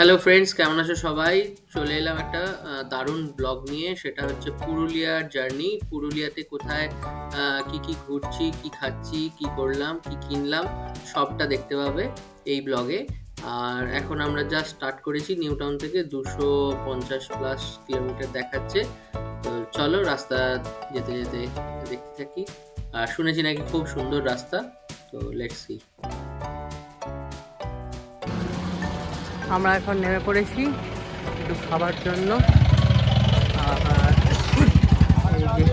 Hello friends, কেমন আছো সবাই? চলে এলাম একটা দারুণ ব্লগ নিয়ে। সেটা হচ্ছে পুরুলিয়ার জার্নি। পুরুলিয়াতে কোথায় কি কি ঘুরছি, কি খাচ্ছি, কি করলাম, কি কিনলাম, সবটা দেখতে পাবে এই ব্লগে। আর এখন আমরা জাস্ট স্টার্ট করেছি। নিউ টাউন থেকে 250+ কিলোমিটার দেখাচ্ছে। তো চলো রাস্তা যেতে যেতে দেখতে থাকি। আর শুনেছি নাকি খুব সুন্দর রাস্তা। তো লেটস সি। আমরা এখন নেমে পড়েছি একটু খাবার জন্য। আর এই যে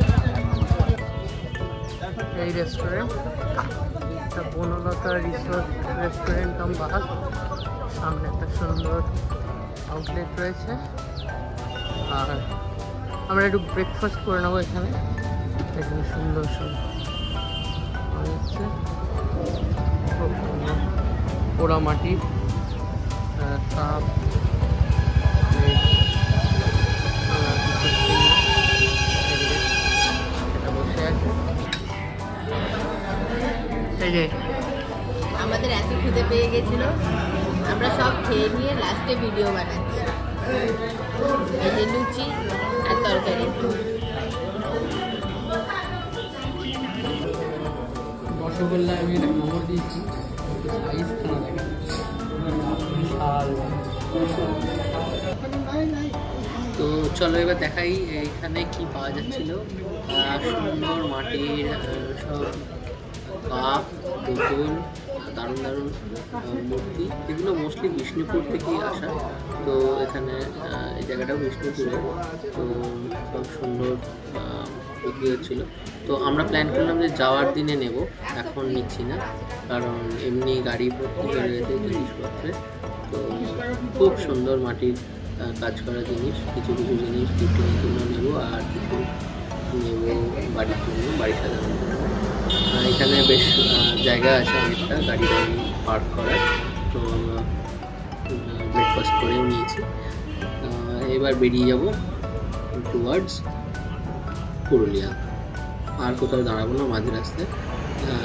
এই রেস্টুরেন্ট, এটা বনলতা রিসোর্ট রেস্টুরেন্ট কাম বাহার। সামনে একটা সুন্দর আউটলেট রয়েছে। আর আমরা একটু ব্রেকফাস্ট করে নেবো এখানে। এখানে সুন্দর সুন্দর হচ্ছে খুব সুন্দর পোড়া মাটির কাপ। আমাদের এত খিদে পেয়ে গেছিল, আমরা সব খেয়ে নিয়ে লাস্টে ভিডিও বানাচ্ছি। এই যে লুচি আর তরকারি। রসগোল্লা আমি একটা নম্বর দিয়েছি, সাইজ খানা লাগে। তো চলো এবার দেখাই এখানে কি পাওয়া যাচ্ছিল। সুন্দর মাটির সব কাপ, বোতল, দারুণ দারুণ মূর্তি। এগুলো মোস্টলি বিষ্ণুপুর থেকেই আসা। তো এখানে এই জায়গাটাও বিষ্ণুপুরে। তো সব সুন্দর বিক্রি হচ্ছিল। তো আমরা প্ল্যান করলাম যে যাওয়ার দিনে নেব, এখন নিচ্ছি না, কারণ এমনি গাড়ি ভর্তি হয়ে যেতে জিনিসপত্রে। তো খুব সুন্দর মাটির কাজ করা জিনিস, কিছু কিছু জিনিস গিফটের জন্য নেব, আর কিছু নেব বাড়ির জন্য, বাড়ি সাজানোর জন্য। এখানে বেশ জায়গা আছে অনেকটা গাড়ি পার্ক করার। তো ব্রেকফাস্ট করেও নিয়েছি। এবার বেরিয়ে যাব টুয়ার্ডস পুরুলিয়া। আর কোথাও দাঁড়াবো না মাঝ রাস্তায়,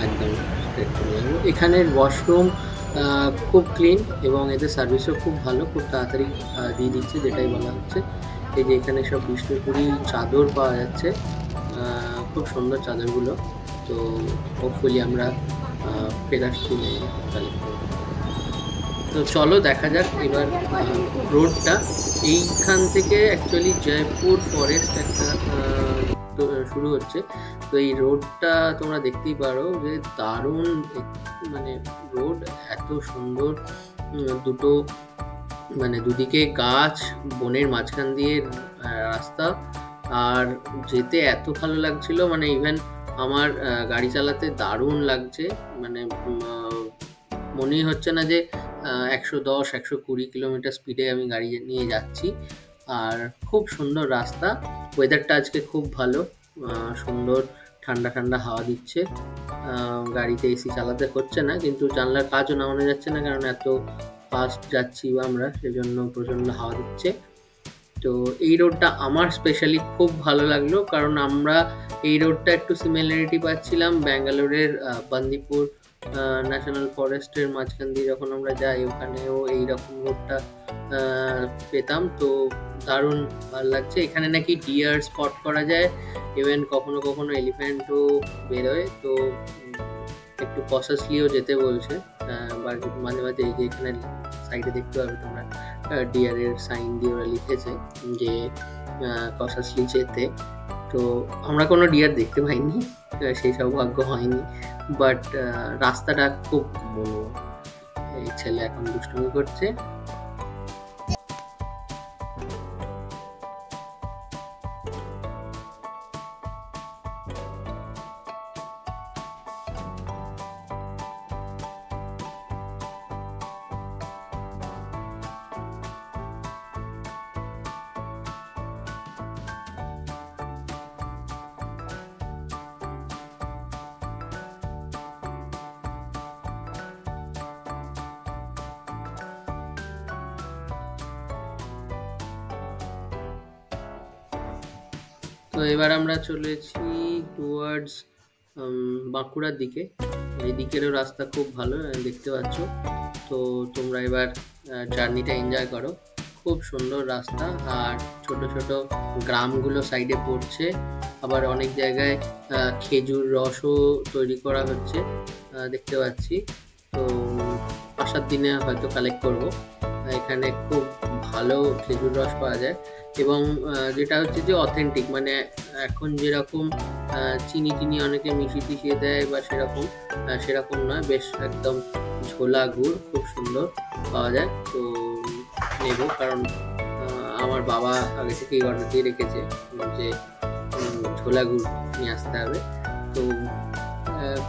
একদম স্ট্রেট চলে যাবো। এখানের ওয়াশরুম খুব ক্লিন এবং এদের সার্ভিসও খুব ভালো, খুব তাড়াতাড়ি দিয়ে দিচ্ছে, যেটাই বলা হচ্ছে। এই যে এখানে সব বিষ্ণুপুরি চাদর পাওয়া যাচ্ছে, খুব সুন্দর চাদরগুলো। তো হোপফুলি আমরা ফেরার দিনে কালেক্ট করবো। তো চলো দেখা যাক এবার রোডটা। এইখান থেকে অ্যাকচুয়ালি জয়পুর ফরেস্ট একটা শুরু হচ্ছে। তো এই রোডটা তোমরা দেখতেই পারো যে দারুণ, মানে রোড এত সুন্দর। দুটো মানে দুদিকে গাছ, বনের মাঝখান দিয়ে রাস্তা, আর যেতে এত ভালো লাগছিল। মানে ইভেন আমার গাড়ি চালাতে দারুণ লাগছে। মানে মনেই হচ্ছে না যে 110-120 কিলোমিটার স্পিডে আমি গাড়ি নিয়ে যাচ্ছি। আর খুব সুন্দর রাস্তা। ওয়েদারটা আজকে খুব ভালো, সুন্দর ঠান্ডা ঠান্ডা হাওয়া দিচ্ছে। গাড়িতে এসি চালাতে হচ্ছে না, কিন্তু জানলার কাজও নামানো যাচ্ছে না, কারণ এত ফাস্ট যাচ্ছি আমরা, সেজন্য প্রচণ্ড হাওয়া দিচ্ছে। তো এই রোডটা আমার স্পেশালি খুব ভালো লাগলো, কারণ আমরা এই রোডটা একটু সিমিলারিটি পাচ্ছিলাম ব্যাঙ্গালোরের বান্দিপুর ন্যাশনাল ফরেস্টের মাঝখান দিয়ে যখন আমরা যাই, ওখানেও এইরকম রোডটা পেতাম। তো দারুণ ভালো লাগছে। এখানে নাকি ডিয়ার স্পট করা যায়, ইভেন কখনো কখনো এলিফ্যান্টও বেরোয়। তো একটু কশাসলিও যেতে বলছে। মাঝে মাঝে এই যে এখানে সাইডে দেখতে পাবে তোমরা, ডিয়ারের সাইন দিয়ে ওরা লিখেছে যে কশাসলি যেতে। তো আমরা কোনো ডিয়ার দেখতে পাইনি, সেই সৌভাগ্য হয়নি, বাট রাস্তাটা খুব মনোরম। এই ছেলে এখন দুষ্টুমি করছে। তো এবার আমরা চলেছি টুয়ার্ডস বাঁকুড়ার দিকে। এই দিকেরও রাস্তা খুব ভালো দেখতে পাচ্ছ। তো তোমরা এবার জার্নিটা এনজয় করো। খুব সুন্দর রাস্তা, আর ছোট ছোট গ্রামগুলো সাইডে পড়ছে, আবার অনেক জায়গায় খেজুর রসও তৈরি করা হচ্ছে, দেখতে পাচ্ছি। তো আসার দিনে হয়তো কালেক্ট করব। এখানে খুব ভালো খেজুর রস পাওয়া যায়, এবং যেটা হচ্ছে যে অথেন্টিক, মানে এখন যেরকম চিনি টিনি অনেকে মিশিয়ে দেয় বা সেরকম নয়, বেশ একদম ঝোলা গুড়, খুব সুন্দর পাওয়া যায়। তো নেব, কারণ আমার বাবা আগে থেকেই অর্ডার দিয়ে রেখেছে যে ঝোলা গুড় নিয়ে আসতে হবে। তো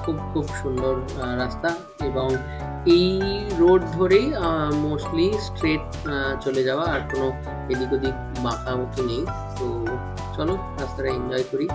খুব খুব সুন্দর রাস্তা, এবং এই রোড ধরেই মোস্টলি স্ট্রেট চলে যাওয়া, আর কোনো এদিক ওদিক বাঁকাবুকি নেই। তো চলো রাস্তাটা এনজয় করি।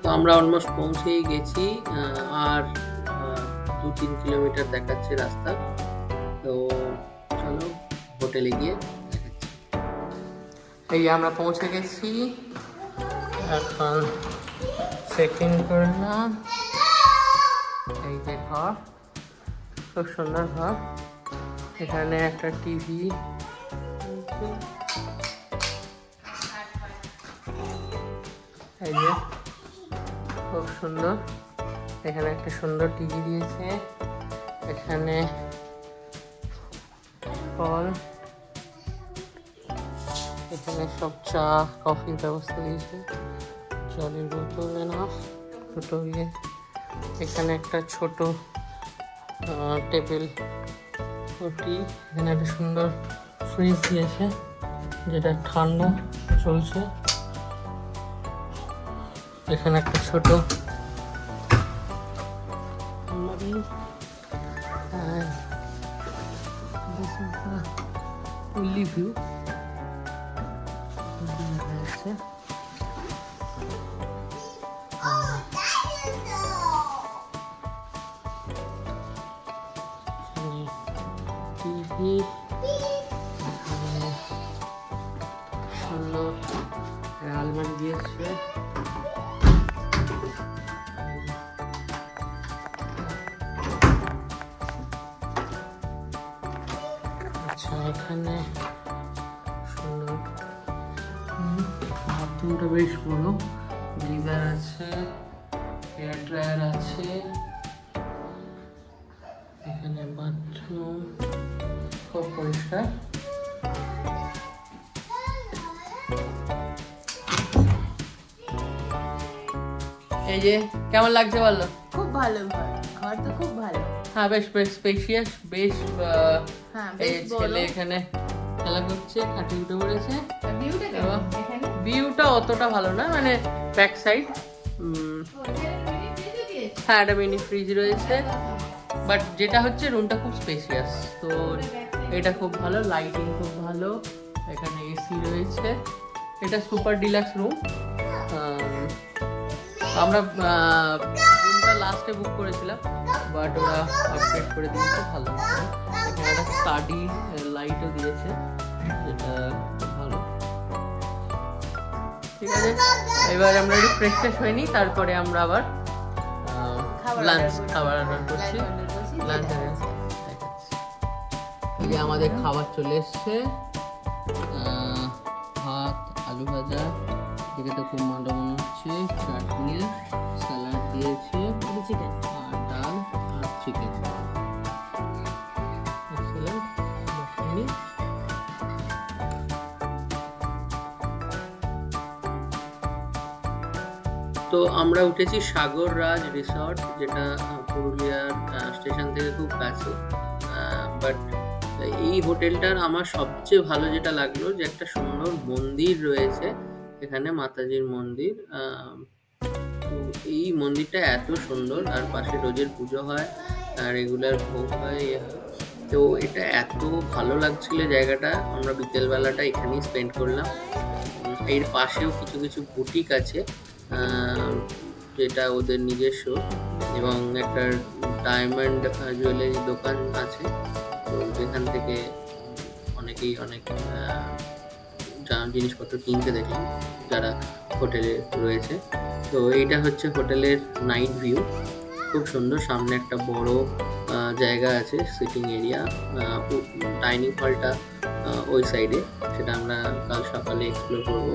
তো আমরা অলমোস্ট পৌঁছেই গেছি, আর 2-3 কিলোমিটার দেখাচ্ছে রাস্তা। তো চলো হোটেলে গিয়ে দেখাচ্ছি। এই আমরা পৌঁছে গেছি, এখন চেক ইন করলাম। এই যে ঘর, খুব সুন্দর ঘর। এখানে একটা টিভি, এই যে খুব সুন্দর। এখানে একটা সুন্দর টিভি দিয়েছে, এখানে ফল, এখানে সব চা কফির ব্যবস্থা দিয়েছে, জলের বোতল এনাফ, দুটো ইয়ে। এখানে একটা ছোট টেবিল ওটি, এখানে একটা সুন্দর ফ্রিজ দিয়েছে যেটা ঠান্ডা চলছে। এখানে একটা ছোট view টিভি, সুন্দর আলমারি দিয়েছে। আচ্ছা, এখানে সুন্দর বাথরুমটা বেশ বড়, গিজার আছে, হেয়ার ড্রায়ার আছে। এখানে বাথরুম খুব পরিষ্কার। এই যে কেমন লাগছে বলো? খুব ভালো ঘর, ঘর তো খুব ভালো। হ্যাঁ, বেশ স্পেশিয়াস, বেশ। হ্যাঁ, এই বেশ বড়। ছেলে এখানে খেলা করছে, খাটে উঠে পড়েছে। ভিউটা কেমন এখানে? ভিউটা অতটা ভালো না, মানে ব্যাক সাইড। হ্যাঁ, একটা মিনি ফ্রিজ রয়েছে, বাট যেটা হচ্ছে রুমটা খুব স্পেশিয়াস। তো এটা খুব ভালো, লাইটিং খুব ভালো, এখানে এসি রয়েছে। এটা সুপার ডিলাক্স রুম। আমরা রুমটা লাস্টে বুক করেছিলাম, বাট ওরা আপডেট করে দিয়েছে, ভালো। এখানে একটা স্টাডি লাইটও দিয়েছে, যেটা খুব ভালো। ঠিক আছে, এবার আমরা একটু ফ্রেশ হয়ে নিই, তারপরে আমরা আবার খাবার অর্ডার করছি। লাঞ্চ এই যে আমাদের খাবার চলে এসছে, ভাত, আলু ভাজা, দেখে তো খুব ভালো মনে হচ্ছে, চাটনি, স্যালাড দিয়েছে, চিকেন আর ডাল আর চিকেন। তো আমরা উঠেছি সাগর রাজ রিসর্ট, যেটা পুরুলিয়ার স্টেশন থেকে খুব কাছে। বাট এই হোটেলটার আমার সবচেয়ে ভালো যেটা লাগলো, যে একটা সুন্দর মন্দির রয়েছে এখানে, মাতাজির মন্দির। তো এই মন্দিরটা এত সুন্দর, আর পাশে রোজের পুজো হয়, রেগুলার ভোগ হয়। তো এটা এত ভালো লাগছিল জায়গাটা, আমরা বিকেলবেলাটা এখানেই স্পেন্ড করলাম। এর পাশেও কিছু কিছু বুটিক আছে যেটা ওদের নিজস্ব, এবং একটা ডায়মন্ড জুয়েলারি দোকান আছে, তো যেখান থেকে অনেকেই অনেক জিনিসপত্র কিনতে দেখলাম যারা হোটেলে রয়েছে। তো এইটা হচ্ছে হোটেলের নাইট ভিউ, খুব সুন্দর। সামনে একটা বড় জায়গা আছে, সিটিং এরিয়া, ডাইনিং হলটা ওই সাইডে, সেটা আমরা কাল সকালে এক্সপ্লোর করবো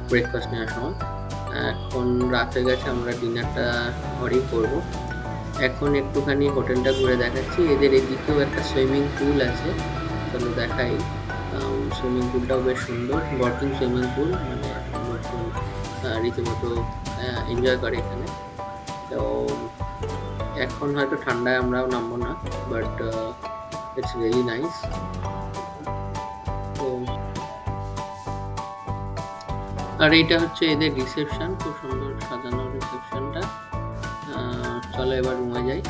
ব্রেকফাস্ট নেওয়ার সময়। এখন রাত হয়ে গেছে, আমরা ডিনারটা ঘরেই করবো। এখন একটুখানি হোটেলটা ঘুরে দেখাচ্ছি। এদের এদিকেও একটা সুইমিং পুল আছে, চলো দেখাই। সুইমিং পুলটাও বেশ সুন্দর, ওয়ার্কিং সুইমিং পুল, মানে নতুন রীতিমতো এনজয় করে এখানে। তো এখন হয়তো ঠান্ডায় আমরাও নামবো না, বাট ইটস রিয়েলি নাইস। তো আর এইটা হচ্ছে এদের রিসেপশন, খুব সুন্দর সাজানো রিসেপশনটা। চলো এবার রুমে যাই।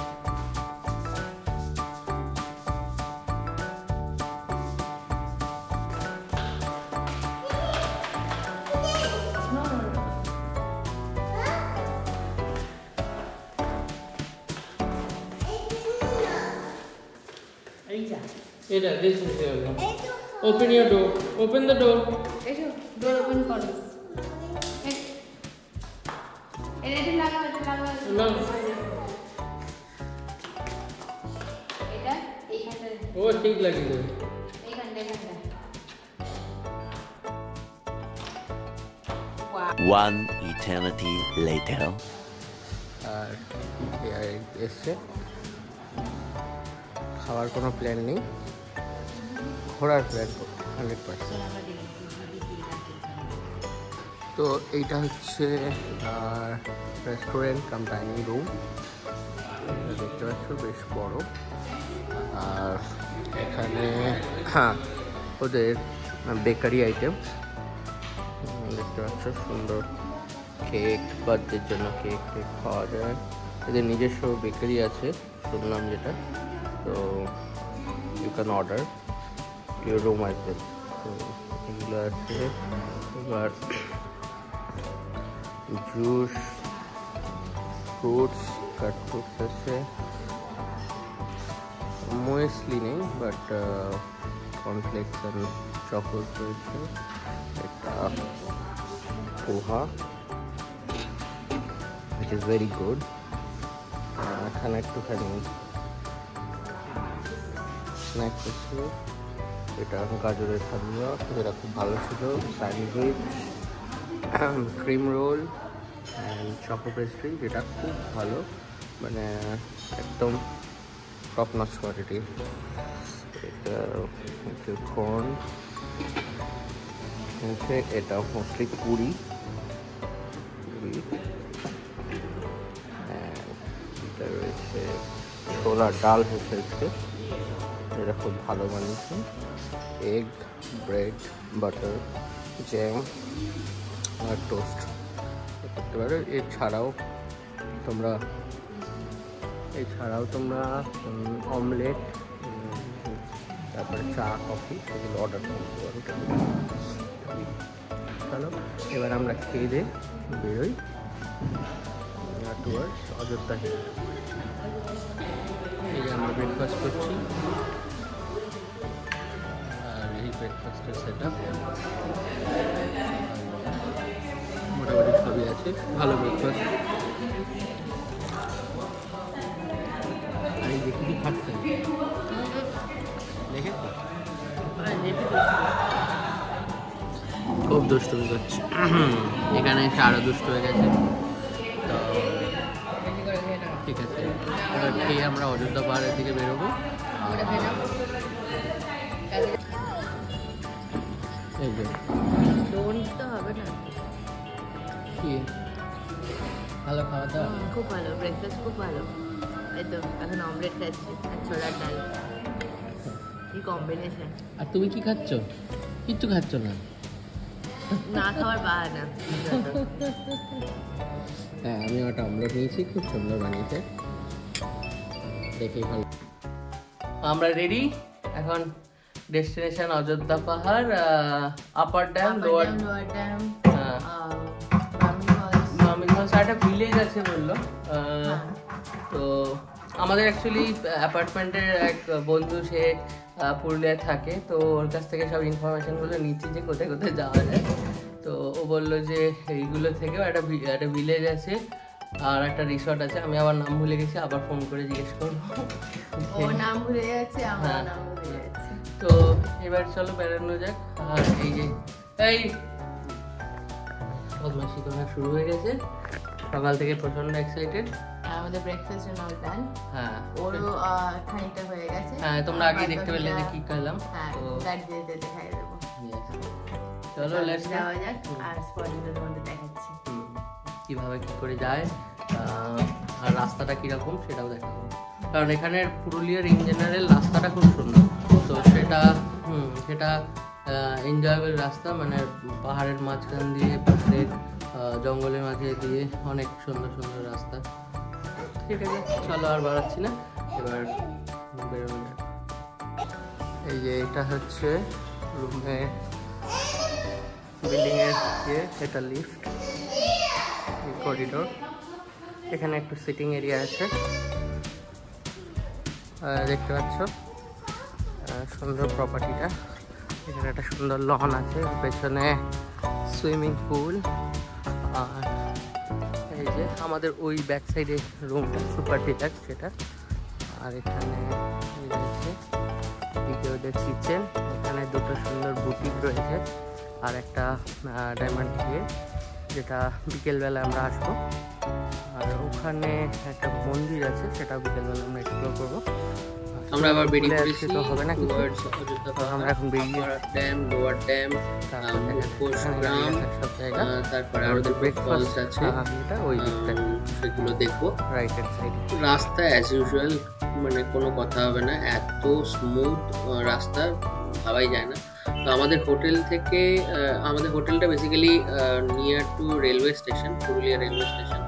এটা this is here. Open your door. Open the door. এসো, ডোর ওপেন করো। এটা লাগাও, এটা লাগাও। No. এটা এইখানটা, ও ঠিক লাগিয়ে দেবে। এইখানটা। One eternity later. আর এসছে, খাওয়ার কোনো প্ল্যান নেই, ঘোরার প্ল্যান 100%। তো এইটা হচ্ছে রেস্টুরেন্ট কাম ডাইনিং রুম, দেখতে পাচ্ছ বেশ বড়। আর এখানে ওদের বেকারি আইটেম দেখতে পাচ্ছ, সুন্দর কেক, বার্থডের জন্য কেক খাওয়া যায়। এদের নিজস্ব বেকারি আছে শুনলাম যেটা, তো you can order your room আসবে। তো এগুলো আছে। এবার জুস, ফ্রুটস, কাট ফ্রুটস আছে, মুয়েসলি নেই, বাট কর্নফ্লেক্স আর চকোলেট রয়েছে। এটা পোহা, which is very good. এখানে একটুখানি স্ন্যাক্স আছে, এটা গাজরের হালুয়া, যেটা খুব ভালো ছিল, sandwich, cream roll and choco pastry, যেটা খুব ভালো, মানে একদম টপ নচ কোয়ালিটি। এটা হচ্ছে কর্ন, এটা মোস্টলি পুরি, এটা রয়েছে ছোলার ডাল হয়েছে, এটা খুব ভালো বানিয়েছে। এগ, ব্রেড, বাটার, জ্যাম আর টোস্ট করতে পারো। এছাড়াও তোমরা অমলেট, তারপরে চা, কফি সেগুলো অর্ডার করতে পারো। চলো এবার আমরা খেয়ে দিয়ে বেরোই টুয়ার্ডস অযোধ্যা হিল। এই যে আমরা ব্রেকফাস্ট করছি, আর এই ব্রেকফাস্টের সেট আপ মোটামুটি সবই আছে, ভালো ব্রেকফাস্ট। আর এই দেখি কি খাচ্ছে দেখে খুব দুষ্টুমি করছে, এখানে এসে আরও দুষ্ট হয়ে গেছে। তো ঠিক আছে, এবার খেয়ে আমরা অযোধ্যা পাহাড়ের দিকে বেরোবো। এই যে তো হবে না, কি ভালো খাওয়া দাওয়া, খুব ভালো ব্রেকফাস্ট, খুব ভালো। এই তো এখন অমলেট খাচ্ছি আর ছোলার ডাল, কি কম্বিনেশন। আর তুমি কি খাচ্ছ? কিচ্ছু খাচ্ছ না? না খাওয়ার বাহানা। হ্যাঁ, আমি একটা অমলেট নিয়েছি, খুব সুন্দর বানিয়েছে, দেখেই ভালো। আমরা রেডি এখন। ডেস্টিনেশন অযোধ্যা পাহাড়, আপার ড্যাম, লোয়ার ড্যাম, একটা ভিলেজ আছে বললো। তো আমাদের অ্যাকচুয়ালি অ্যাপার্টমেন্টের এক বন্ধু, সে পুরুলিয়ায় থাকে, তো ওর কাছ থেকে সব ইনফরমেশনগুলো নিচ্ছি যে কোথায় কোথায় যাওয়া যায়। তো ও বললো যে এইগুলো থেকেও একটা ভিলেজ আছে আর একটা রিসর্ট আছে। আমি আবার নাম ভুলে গেছি, আবার ফোন করে জিজ্ঞেস করবো। ও নাম ভুলে যাচ্ছে, আমার নাম ভুলে যাচ্ছে। তো এবার চলো বেড়ানো যাক। আর এই যে এই বদমাশি করা শুরু হয়ে গেছে, সকাল থেকে প্রচন্ড এক্সাইটেড। আমাদের ব্রেকফাস্ট এন্ড অল ডান। হ্যাঁ, ওরও খানিকটা হয়ে গেছে। হ্যাঁ, তোমরা আগে দেখতে পেলে যে কি খেলাম। হ্যাঁ, গাড়ি যেতে দেখাই দেবো। চলো লেটস যাওয়া যাক, আর স্পটগুলো তোমাদের দেখাচ্ছি কিভাবে কি করে যায়, আর রাস্তাটা কিরকম সেটাও দেখাবো। কারণ এখানের পুরুলিয়ার ইন জেনারেল রাস্তাটা খুব সুন্দর, তো সেটা এনজয়েবল রাস্তা, মানে পাহাড়ের মাঝখান দিয়ে, পাহাড়ের জঙ্গলের মাঝে দিয়ে অনেক সুন্দর সুন্দর রাস্তা। ঠিক আছে, চলো আর বাড়াচ্ছি না, এবার বেরোনো যাক। এই যে এটা হচ্ছে রুমে বিল্ডিংয়ের এটা লিফট, করিডোর। এখানে একটু সিটিং এরিয়া আছে, দেখতে পাচ্ছ সুন্দর প্রপার্টিটা। এখানে একটা সুন্দর লন আছে, পেছনে সুইমিং পুল। আর এই যে আমাদের ওই ব্যাক সাইডে রুমটা সুপার ডিলাক্স সেটা। আর এখানে রয়েছে ওদের কিচেন, এখানে দুটো সুন্দর বুটিক রয়েছে আর একটা ডায়মন্ড গেট, যেটা বিকেলবেলা আমরা আসবো। আর ওখানে একটা মন্দির আছে, সেটা বিকেলবেলা আমরা এক্সপ্লোর করবো। আমরা আবার বেরিয়ে পড়েছি, তো হবে না কিছু, আমরা এখন বেরিয়ে ড্যাম, লোয়ার ড্যাম, মুখোশগ্রাম, তারপরে আমাদের ব্রেকফাস্ট আছে, এটা ওই দিকটা, সেগুলো দেখবো রাইট হ্যান্ড সাইড। রাস্তা অ্যাজ ইউজুয়াল, মানে কোনো কথা হবে না, এত স্মুথ রাস্তা ভাবাই যায় না। তো আমাদের হোটেল থেকে, আমাদের হোটেলটা basically near to railway station, Purulia railway station.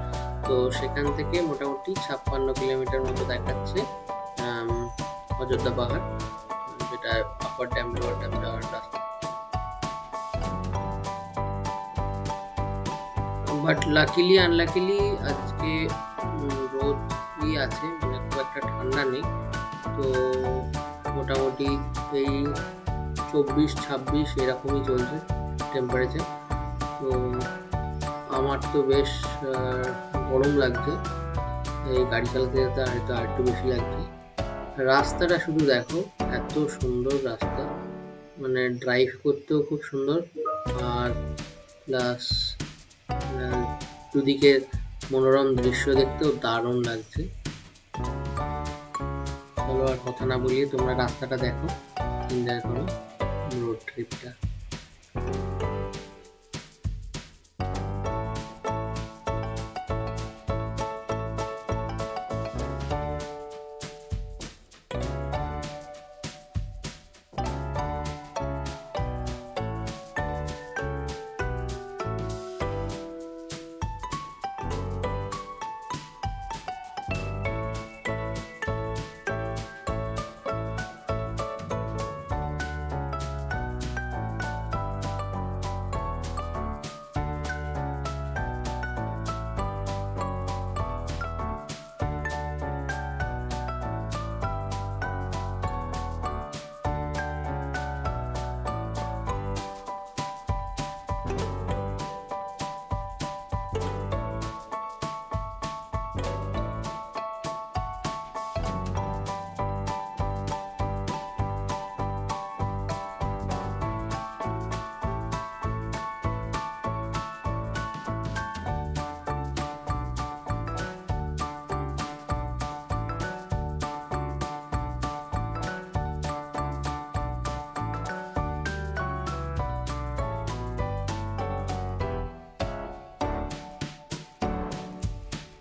তো সেখান থেকে মোটামুটি 56 কিলোমিটার মতো দেখাচ্ছে অযোধ্যা পাহাড়, যেটা আপার ড্যাম লোয়ার ড্যাম যাওয়ার রাস্তা। বাট লাকিলি আনলাকিলি আজকে রোদই আছে, মানে খুব একটা ঠান্ডা নেই। তো মোটামুটি এই 24-26 এরকমই চলছে টেম্পারেচার। তো আমার তো বেশ গরম লাগছে, এই গাড়ি চালাতে যেতে হয়তো আর একটু বেশি লাগছে। রাস্তাটা শুধু দেখো, এত সুন্দর রাস্তা, মানে ড্রাইভ করতেও খুব সুন্দর, আর প্লাস দুদিকে মনোরম দৃশ্য দেখতেও দারুণ লাগছে। চলো আর কথা না বলিয়ে তোমরা রাস্তাটা দেখো, এনজয় করো রোড ট্রিপটা।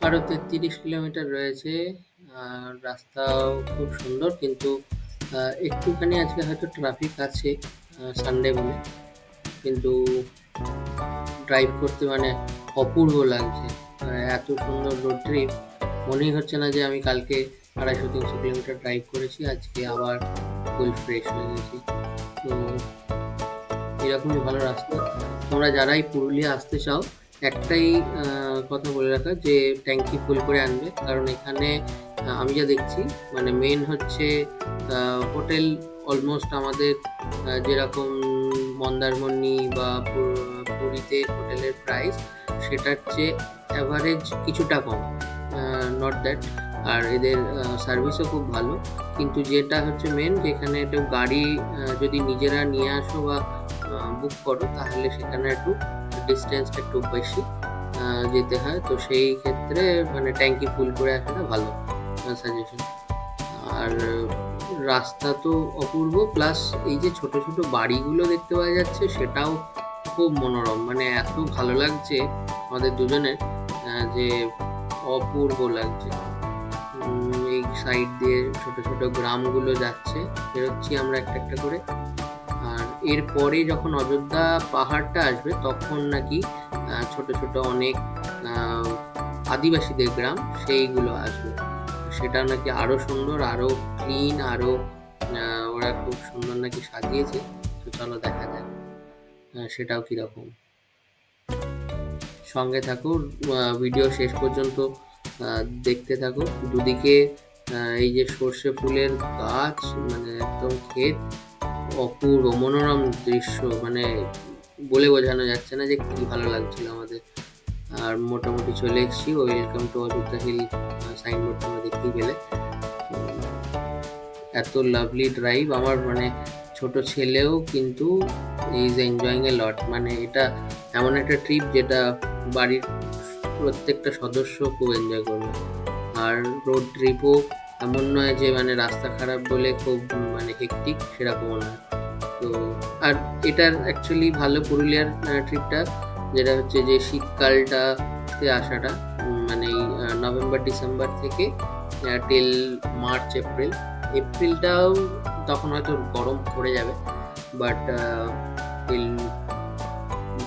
আরও 33 কিলোমিটার রয়েছে, রাস্তাও খুব সুন্দর, কিন্তু একটুখানি আজকে হয়তো ট্রাফিক আছে সানডে বলে, কিন্তু ড্রাইভ করতে মানে অপূর্ব লাগছে। এত সুন্দর রোড ট্রিপ, মনেই হচ্ছে না যে আমি কালকে 250-300 কিলোমিটার ড্রাইভ করেছি, আজকে আবার ফুল ফ্রেশ হয়ে গেছি। তো এরকমই ভালো রাস্তা। তোমরা যারাই পুরুলিয়া আসতে চাও, একটাই কথা বলে রাখা যে ট্যাঙ্কি ফুল করে আনবে, কারণ এখানে আমি যা দেখছি মানে মেন হচ্ছে হোটেল অলমোস্ট আমাদের যেরকম মন্দারমণি বা পুরীতে হোটেলের প্রাইস সেটার চেয়ে অ্যাভারেজ কিছুটা কম, নট দ্যাট। আর এদের সার্ভিসও খুব ভালো, কিন্তু যেটা হচ্ছে মেন যেখানে একটু গাড়ি যদি নিজেরা নিয়ে আসো বা বুক করো তাহলে সেখানে একটু ডিস্টেন্সটা একটু বেশি যেতে হয়। তো সেই ক্ষেত্রে মানে ট্যাঙ্কি ফুল করে আসাটা ভালো সাজেশন। আর রাস্তা তো অপূর্ব, প্লাস এই যে ছোট ছোট বাড়িগুলো দেখতে পাওয়া যাচ্ছে সেটাও খুব মনোরম, মানে এত ভালো লাগছে আমাদের দুজনের যে অপূর্ব লাগছে। এই সাইড দিয়ে ছোট ছোট গ্রামগুলো যাচ্ছে, বেরোচ্ছি আমরা একটা একটা করে। আর এরপরে যখন অযোধ্যা পাহাড়টা আসবে তখন নাকি ছোট ছোট অনেক আদিবাসীদের গ্রাম সেইগুলো আসবে, সেটা নাকি আরো সুন্দর, আরো ক্লিন, আরো ওরা খুব সুন্দর নাকি সাজিয়েছে। তো চলো দেখা যাক সেটাও কিরকম। সঙ্গে থাকো, ভিডিও শেষ পর্যন্ত দেখতে থাকো। দুদিকে এই যে সর্ষে ফুলের গাছ, মানে একদম ক্ষেত, অপূর্ব মনোরম দৃশ্য, মানে বলে বোঝানো যাচ্ছে না যে কি ভালো লাগছিল আমাদের। আর মোটামুটি চলে এসেছি, welcome to Ayodhya hill signboard তোমরা দেখতেই পেলে। এত লাভলি ড্রাইভ, আমার মানে ছোট ছেলেও কিন্তু ইজ এনজয়িং এ লট। মানে এটা এমন একটা ট্রিপ যেটা বাড়ির প্রত্যেকটা সদস্য খুব এনজয় করবে। আর রোড ট্রিপও এমন নয় যে মানে রাস্তা খারাপ বলে খুব মানে হেকটিক, সেরকমও নয়। তো আর এটার অ্যাকচুয়ালি ভালো পুরুলিয়ার ট্রিপটা যেটা হচ্ছে যে শীতকালটাতে আসাটা, মানে নভেম্বর ডিসেম্বর থেকে টিল মার্চ এপ্রিলটাও তখন হয়তো গরম পড়ে যাবে, বাট টিল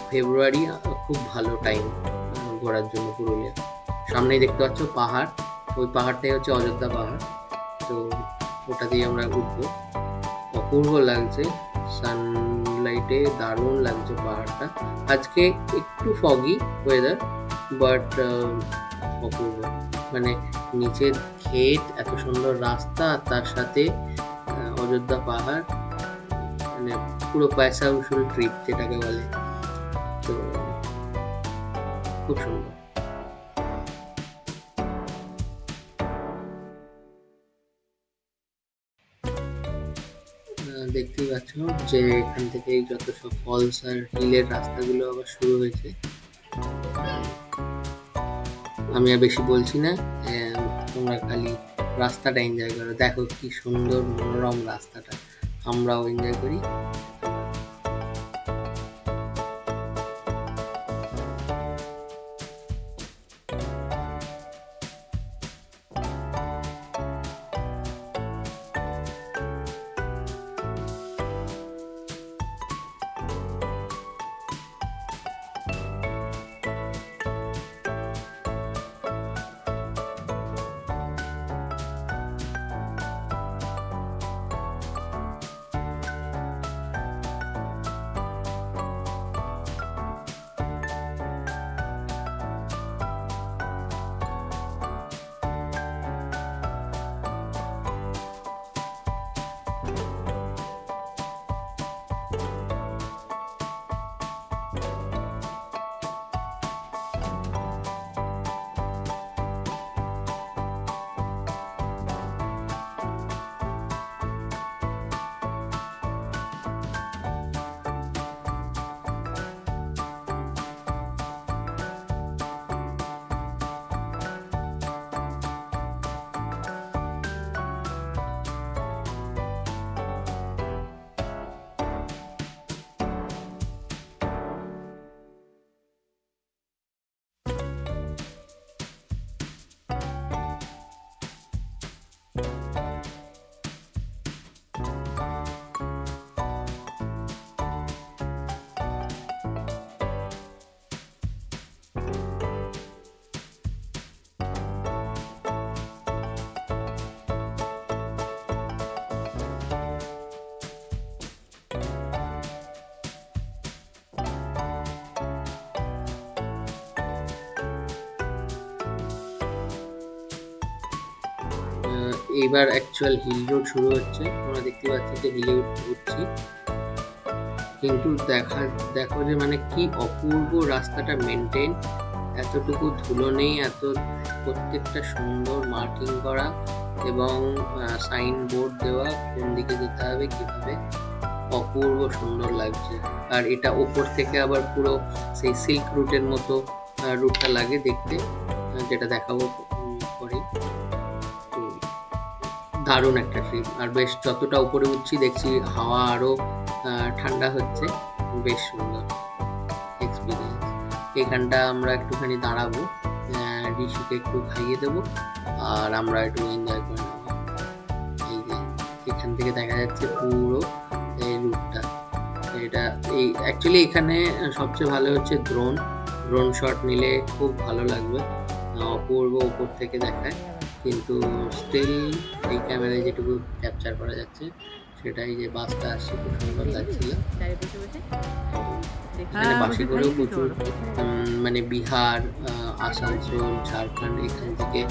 ফেব্রুয়ারি খুব ভালো টাইম ঘোরার জন্য পুরুলিয়া। সামনেই দেখতে পাচ্ছ পাহাড়, ওই পাহাড়টাই হচ্ছে অযোধ্যা পাহাড়। তো ওটা দিয়ে আমরা উঠবো, অপূর্ব লাগছে, সানলাইটে দারুণ লাগছে পাহাড়টা। আজকে একটু ফগি ওয়েদার, বাট অপূর্ব, মানে নিচের ক্ষেত, এত সুন্দর রাস্তা, তার সাথে অযোধ্যা পাহাড়, মানে পুরো পয়সা উসুল ট্রিপ যেটাকে বলে। তো খুব সুন্দর। দেখতেই পাচ্ছ যে এখান থেকে যত সব ফলস আর হিলের রাস্তাগুলো আবার শুরু হয়েছে। আমি আর বেশি বলছি না, তোমরা খালি রাস্তাটা এনজয় করো। দেখো কি সুন্দর মনোরম রাস্তাটা, আমরাও এনজয় করি। এইবার অ্যাকচুয়াল হিল রোড শুরু হচ্ছে। আমরা দেখতে পাচ্ছি যে হিলে উঠছি, কিন্তু দেখো যে মানে কি অপূর্ব রাস্তাটা মেনটেন, এতটুকু ধুলো নেই, এত প্রত্যেকটা সুন্দর মার্কিং করা এবং সাইন বোর্ড দেওয়া কোন দিকে যেতে হবে কিভাবে, অপূর্ব সুন্দর লাগছে। আর এটা ওপর থেকে আবার পুরো সেই সিল্ক রুটের মতো রুটটা লাগে দেখতে, যেটা দেখাবো পরে। তো দারুণ একটা ট্রিপ। আর বেশ যতটা উপরে উঠছি দেখছি হাওয়া আরো ঠান্ডা হচ্ছে, বেশ সুন্দর এক্সপিরিয়েন্স। এখানটা আমরা একটুখানি দাঁড়াবো, ঋষিকে একটু খাইয়ে দেবো আর আমরা একটু এনজয় করে নেবো। এই যে এখান থেকে দেখা যাচ্ছে পুরো এই রুটটা। এটা এই অ্যাকচুয়ালি এখানে সবচেয়ে ভালো হচ্ছে ড্রোন শট নিলে খুব ভালো লাগবে, অপূর্ব উপর থেকে দেখায়, কিন্তু স্টিল এই ক্যামেরায় যেটুকু ক্যাপচার করা যাচ্ছে সেটাই যে বাসটা আসছে খুব সুন্দর লাগছিল। এখানে বাসে করেও প্রচুর মানে বিহার, আসানসোল, ঝাড়খণ্ড এখান থেকে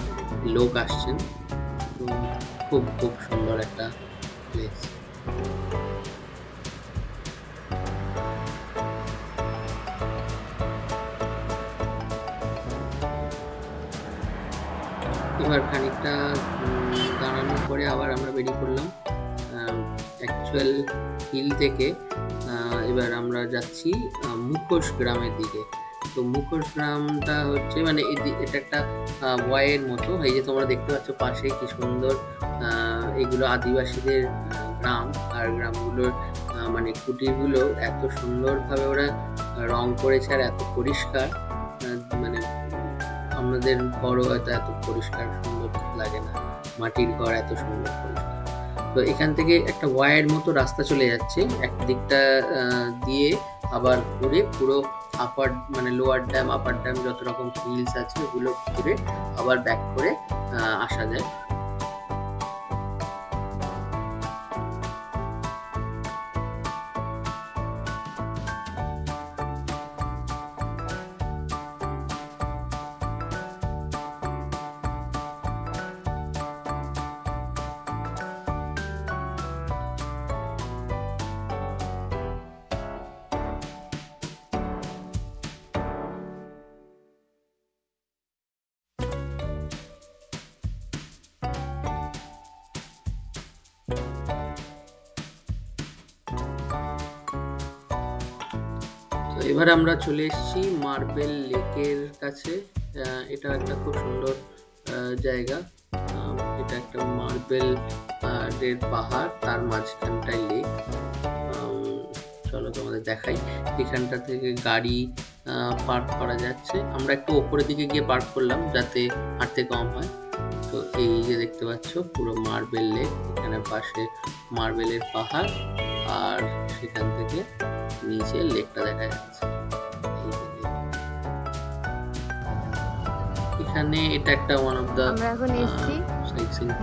লোক আসছেন। তো খুব খুব সুন্দর একটা প্লেস। এবার খানিকটা দাঁড়ানোর পরে আবার আমরা বেরিয়ে পড়লাম অ্যাকচুয়াল হিল থেকে। এবার আমরা যাচ্ছি মুখোশ গ্রামের দিকে। তো মুখোশ গ্রামটা হচ্ছে মানে এটা একটা ওয়াইয়ের মতো, এই যে তোমরা দেখতে পাচ্ছ পাশে কি সুন্দর, এগুলো আদিবাসীদের গ্রাম। আর গ্রামগুলোর মানে কুটিরগুলো এত সুন্দরভাবে ওরা রং করেছে আর এত পরিষ্কার, মানে আমাদের ঘরও হয়তো এত পরিষ্কার সুন্দর লাগে না, মাটির ঘর এত সুন্দর পরিষ্কার। তো এখান থেকে একটা ওয়াইয়ের মতো রাস্তা চলে যাচ্ছে, এক দিকটা দিয়ে আবার ঘুরে পুরো আপার মানে লোয়ার ড্যাম আপার ড্যাম যত রকম হিলস আছে ওগুলো ঘুরে আবার ব্যাক করে আসা যায়। তো এবার আমরা চলে এসেছি মার্বেল লেকের কাছে। এটা একটা খুব সুন্দর জায়গা, এটা একটা মার্বেল এর পাহাড়, তার মাঝখানটায় লেক। চলো তোমাদের দেখাই, এখানটা থেকে গাড়ি পার্ক করা যাচ্ছে। আমরা একটু ওপরের দিকে গিয়ে পার্ক করলাম যাতে হাঁটতে কম হয়। তো এই যে দেখতে পাচ্ছ পুরো মার্বেল লেক, এখানে পাশে মার্বেলের পাহাড় আর সেখান থেকে নিচে লেকটা দেখা যাচ্ছে। এখানে এটা একটা ওয়ান অফ দা আমরা এখন এসেছি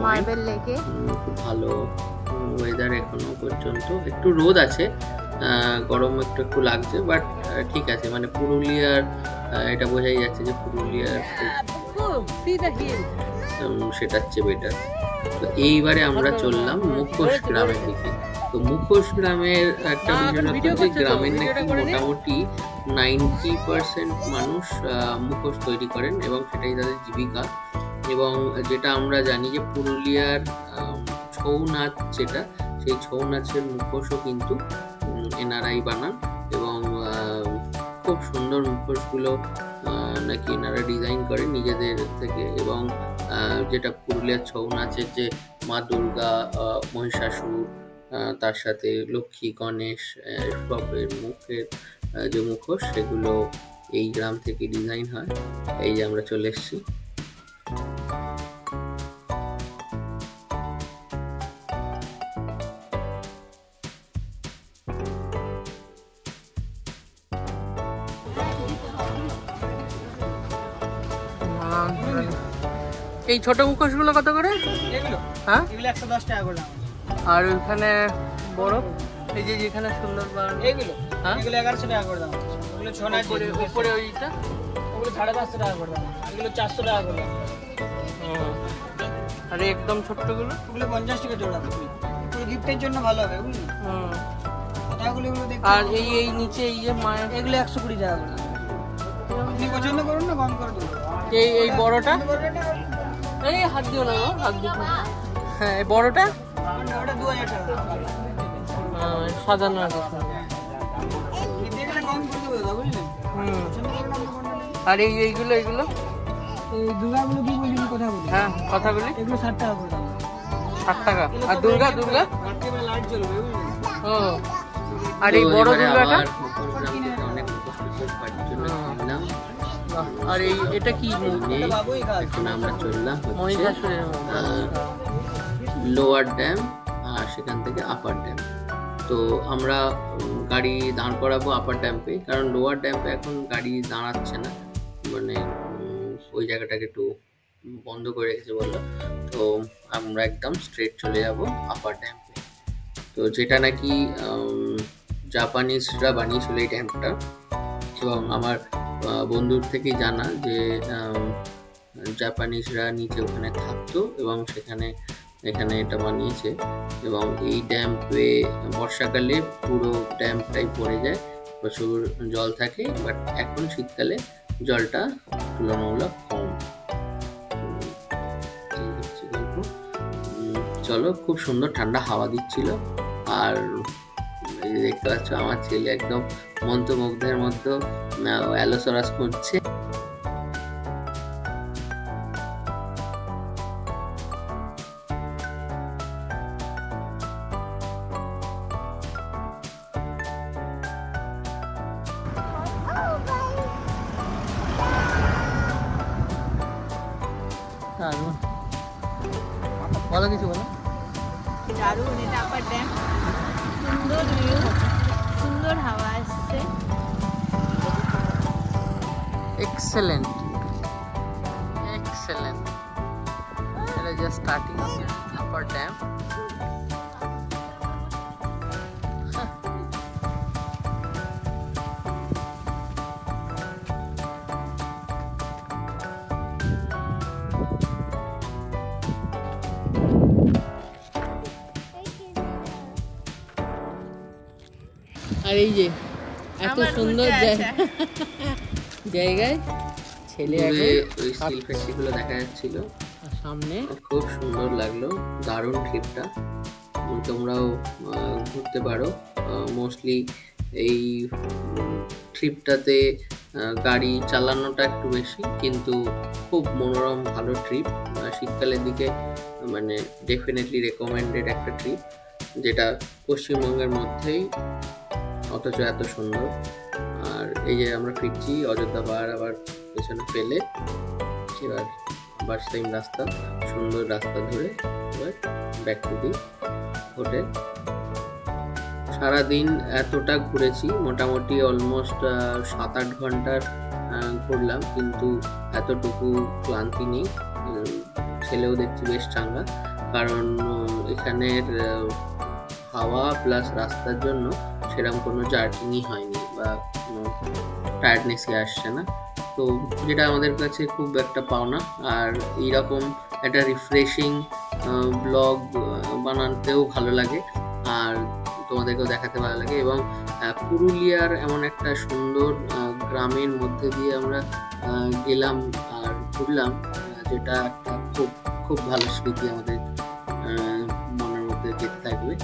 মার্বেল লেকে। খুব ভালো ওয়েদার এখনো পর্যন্ত, একটু রোদ আছে, গরম একটু একটু লাগছে, বাট ঠিক আছে। মানে পুরুলিয়ার এটা বোঝাই যাচ্ছে যে পুরুলিয়ার সেটার চেয়ে বেটার। তো এইবারে আমরা চললাম মুখোশ গ্রামের দিকে। তো মুখোশ গ্রামের একটা বিশেষত্ব যে গ্রামের নাকি মোটামুটি 90% মানুষ মুখোশ তৈরি করেন এবং সেটাই তাদের জীবিকা। এবং যেটা আমরা জানি যে পুরুলিয়ার ছৌ নাচ যেটা, সেই ছৌ নাচের মুখোশও কিন্তু এনারাই বানান এবং খুব সুন্দর মুখোশগুলো নাকি এনারা ডিজাইন করেন নিজেদের থেকে। এবং যেটা পুরুলিয়ার ছৌ নাচের যে মা দুর্গা, মহিষাসুর, তার সাথে লক্ষ্মী, গণেশ সবের মুখের যে মুখোশ সেগুলো এই গ্রাম থেকে ডিজাইন হয়। এই যে আমরা চলে এসেছি। এই ছোট মুখোশগুলো কত করে? এগুলো হ্যাঁ, এগুলো 110 টাকা করে দাম। আর ওইখানে বড় এই যে যেখানে সুন্দর এগুলো হ্যাঁ, এগুলো 1100 টাকা করে দাম। ওগুলো ছোনা উপরে উপরে ওইটা ওগুলো 550 টাকা করে দাম। এগুলো 400 টাকা করে দাম। আর একদম ছোট্টগুলো ওগুলো 50 টাকা জোড়া পুরো গিফটের জন্য ভালো হবে বুঝলি। পাতাগুলো এগুলো দেখতে। আর এই নিচে এই যে মায়ের এগুলো 120 টাকা করে। আপনি পছন্দ করুন না কম করে দেবো। এই বড়টা এই হাত দিও না গো, হাত দিও না। হ্যাঁ এই বড়টা ওটা 2000 টাকা। সাদা না দেখো। এগুলো কম করে দেবো দাদা বুঝলেন। পছন্দ করুন আপনি কোনটা নেবেন। আর এইগুলো এই দুর্গাগুলো কি বলি কথা বলি। হ্যাঁ কথা বলি। এগুলো 60 টাকা করে দাম। 60 টাকা। আর দুর্গা রাত্রিবেলা লাইট জ্বলবে বুঝলেন। ও আর এই বড় দুর্গাটা অনেক উপস্থিত পার্টির জন্য কিনলাম। আর এটা কি এটা বাবুই খায়। এখন আমরা চললাম মহিষাসুরের লোয়ার ড্যাম আর সেখান থেকে আপার ড্যাম। তো আমরা গাড়ি দাঁড় করাবো আপার ড্যাম্পে, কারণ লোয়ার ড্যাম্পে এখন গাড়ি দাঁড়াচ্ছে না, মানে ওই জায়গাটাকে একটু বন্ধ করে রেখেছে বললো। তো আমরা একদম স্ট্রেট চলে যাব আপার ড্যাম্পে। তো যেটা নাকি জাপানিজরা বানিয়েছিল এই ড্যাম্পটা, এবং আমার বন্ধুর থেকেই জানা যে জাপানিজরা নিচে ওখানে থাকতো এবং এখানে এটা বানিয়েছে। এবং এই ড্যাম্পে বর্ষাকালে পুরো ড্যাম্পটাই পড়ে যায়, প্রচুর জল থাকে, বাট এখন শীতকালে জলটা তুলনামূলক কম। চলো, খুব সুন্দর ঠান্ডা হাওয়া দিচ্ছিল। আর এই যে দেখতে পাচ্ছ আমার ছেলে একদম মন্ত্রমুগ্ধের মতো অ্যালোসরাস করছে। বলো কিছু বলো। দারুণ, এটা আপার ড্যাম, সুন্দর ভিউ, সুন্দর হাওয়া আসছে। এক্সেলেন্ট। এটা just starting of upper dam. আর এই যে এত সুন্দর জায়গায় ছেলে ওই স্টিল ফ্যাক্টরিগুলো দেখা যাচ্ছিল সামনে, খুব সুন্দর লাগলো। দারুণ ট্রিপটা, তোমরাও ঘুরতে পারো। মোস্টলি এই ট্রিপটাতে গাড়ি চালানোটা একটু বেশি, কিন্তু খুব মনোরম ভালো ট্রিপ। শীতকালের দিকে মানে ডেফিনেটলি রেকমেন্ডেড একটা ট্রিপ, যেটা পশ্চিমবঙ্গের মধ্যেই অথচ এত সুন্দর। আর এই যে আমরা ফিরছি অযোধ্যা পাহাড় আবার পেছনে ফেলে, এবার আবার সেম রাস্তা, সুন্দর রাস্তা ধরে এবার ব্যাক টু দি হোটেল। সারাদিন এতটা ঘুরেছি, মোটামুটি অলমোস্ট 7-8 ঘন্টার ঘুরলাম, কিন্তু এতটুকু ক্লান্তি নেই। ছেলেও দেখছি বেশ চাঙ্গা, কারণ এখানের হাওয়া প্লাস রাস্তার জন্য সেরকম কোনো জার্কিংই হয়নি বা কোনো টায়ার্ডনেসই আসছে না। তো যেটা আমাদের কাছে খুব একটা পাওনা। আর এইরকম একটা রিফ্রেশিং ব্লগ বানাতেও ভালো লাগে, আর তোমাদেরকেও দেখাতে ভালো লাগে। এবং পুরুলিয়ার এমন একটা সুন্দর গ্রামের মধ্যে দিয়ে আমরা গেলাম আর ঘুরলাম, যেটা একটা খুব খুব ভালো স্মৃতি আমাদের মনের মধ্যে গেঁথে থাকবে।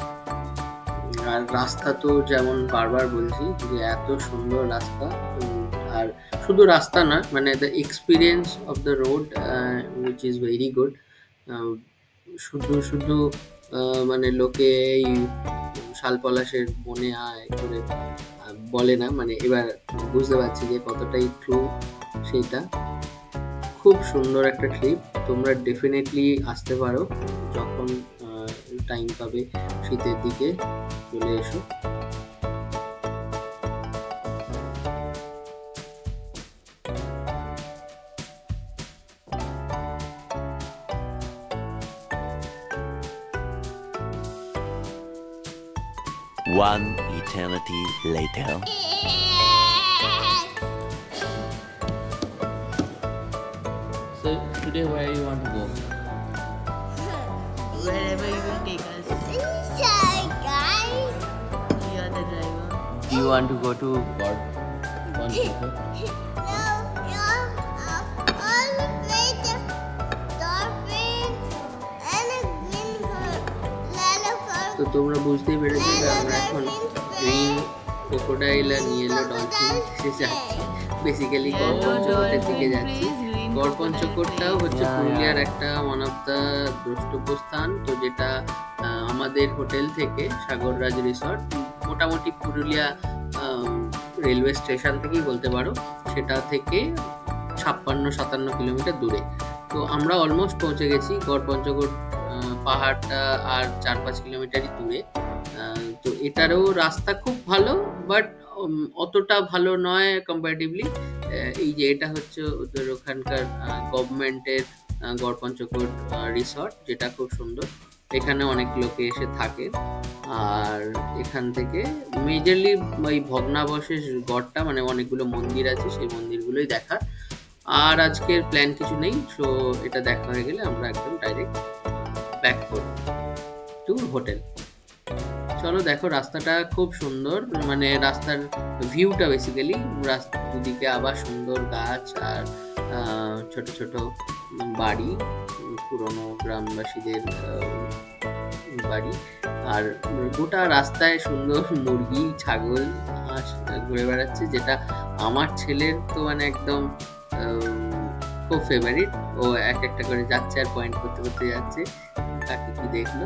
আর রাস্তা তো যেমন বারবার বলছি যে এত সুন্দর রাস্তা, আর শুধু রাস্তা না, মানে the experience of the road which is very good. শুধু মানে লোকে এই শালপলাশের বনে আয় করে বলে না, মানে এবার বুঝতে পারছি যে কতটাই ট্রু সেইটা। খুব সুন্দর একটা ট্রিপ, তোমরা ডেফিনেটলি আসতে পারো যখন টাইম পাবে, শীতের দিকে চলে এসো। One eternity later. So today where you want to go? you want to go to God? তো তোমরা বুঝতেই পেরেছো যে আমরা এখন গ্রিন ক্রোকোডাইল আর নিয়েলো ডলফিন যাচ্ছি, বেসিক্যালি গড়পঞ্চকোটের দিকে যাচ্ছি। গড়পঞ্চকোটটাও হচ্ছে পুরুলিয়ার একটা ওয়ান অফ দ্য দ্রষ্টব্য স্থান, তো যেটা আমাদের হোটেল থেকে সাগররাজ রিসর্ট মোটামুটি পুরুলিয়া রেলওয়ে স্টেশন থেকেই বলতে পারো, সেটা থেকে 56-57 কিলোমিটার দূরে। তো আমরা অলমোস্ট পৌঁছে গেছি। গড়পঞ্চকোট পাহাড়টা আর 4-5 কিলোমিটারই দূরে। তো এটারও রাস্তা খুব ভালো, বাট অতটা ভালো নয় কম্পারেটিভলি। এই যে এটা হচ্ছে ওদের ওখানকার গভর্নমেন্টের গড়পঞ্চকোট রিসর্ট, যেটা খুব সুন্দর। এখানে অনেক লোকে এসে থাকে, আর এখান থেকে মেজরলি ওই ভগ্নাবশেষ গড়টা, মানে অনেকগুলো মন্দির আছে, সেই মন্দিরগুলোই দেখার। আর আজকের প্ল্যান কিছু নেই, সো এটা দেখা হয়ে গেলে আমরা একদম ডাইরেক্ট ব্যাক করব টু হোটেল। চলো দেখো, রাস্তাটা খুব সুন্দর, মানে রাস্তার ভিউটা বেসিক্যালি রাস্তার দুদিকে আবার সুন্দর গাছ আর ছোট ছোট বাড়ি, পুরনো গ্রামবাসীদের বাড়ি, আর গোটা রাস্তায় সুন্দর মুরগি, ছাগল, হাঁস ঘুরে বেড়াচ্ছে, যেটা আমার ছেলের তো মানে একদম খুব ফেভারিট। ও এক একটা করে যাচ্ছে আর পয়েন্ট করতে করতে যাচ্ছে কাকে কি দেখলো,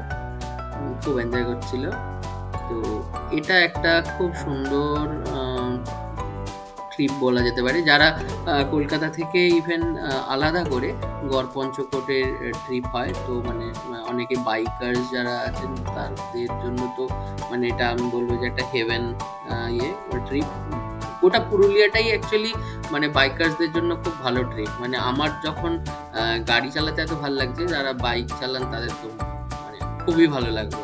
খুব এনজয় করছিল। তো এটা একটা খুব সুন্দর ট্রিপ বলা যেতে পারে। যারা কলকাতা থেকে ইভেন আলাদা করে গড়পঞ্চকোটের ট্রিপ হয়, তো মানে অনেকে বাইকার্স যারা আছেন তাদের জন্য তো মানে এটা আমি বলবো যে একটা হেভেন ট্রিপ। গোটা পুরুলিয়াটাই অ্যাকচুয়ালি মানে বাইকার্সদের জন্য খুব ভালো ট্রিপ। মানে আমার যখন গাড়ি চালাতে এত ভালো লাগছে, যারা বাইক চালান তাদের তো মানে খুবই ভালো লাগবে,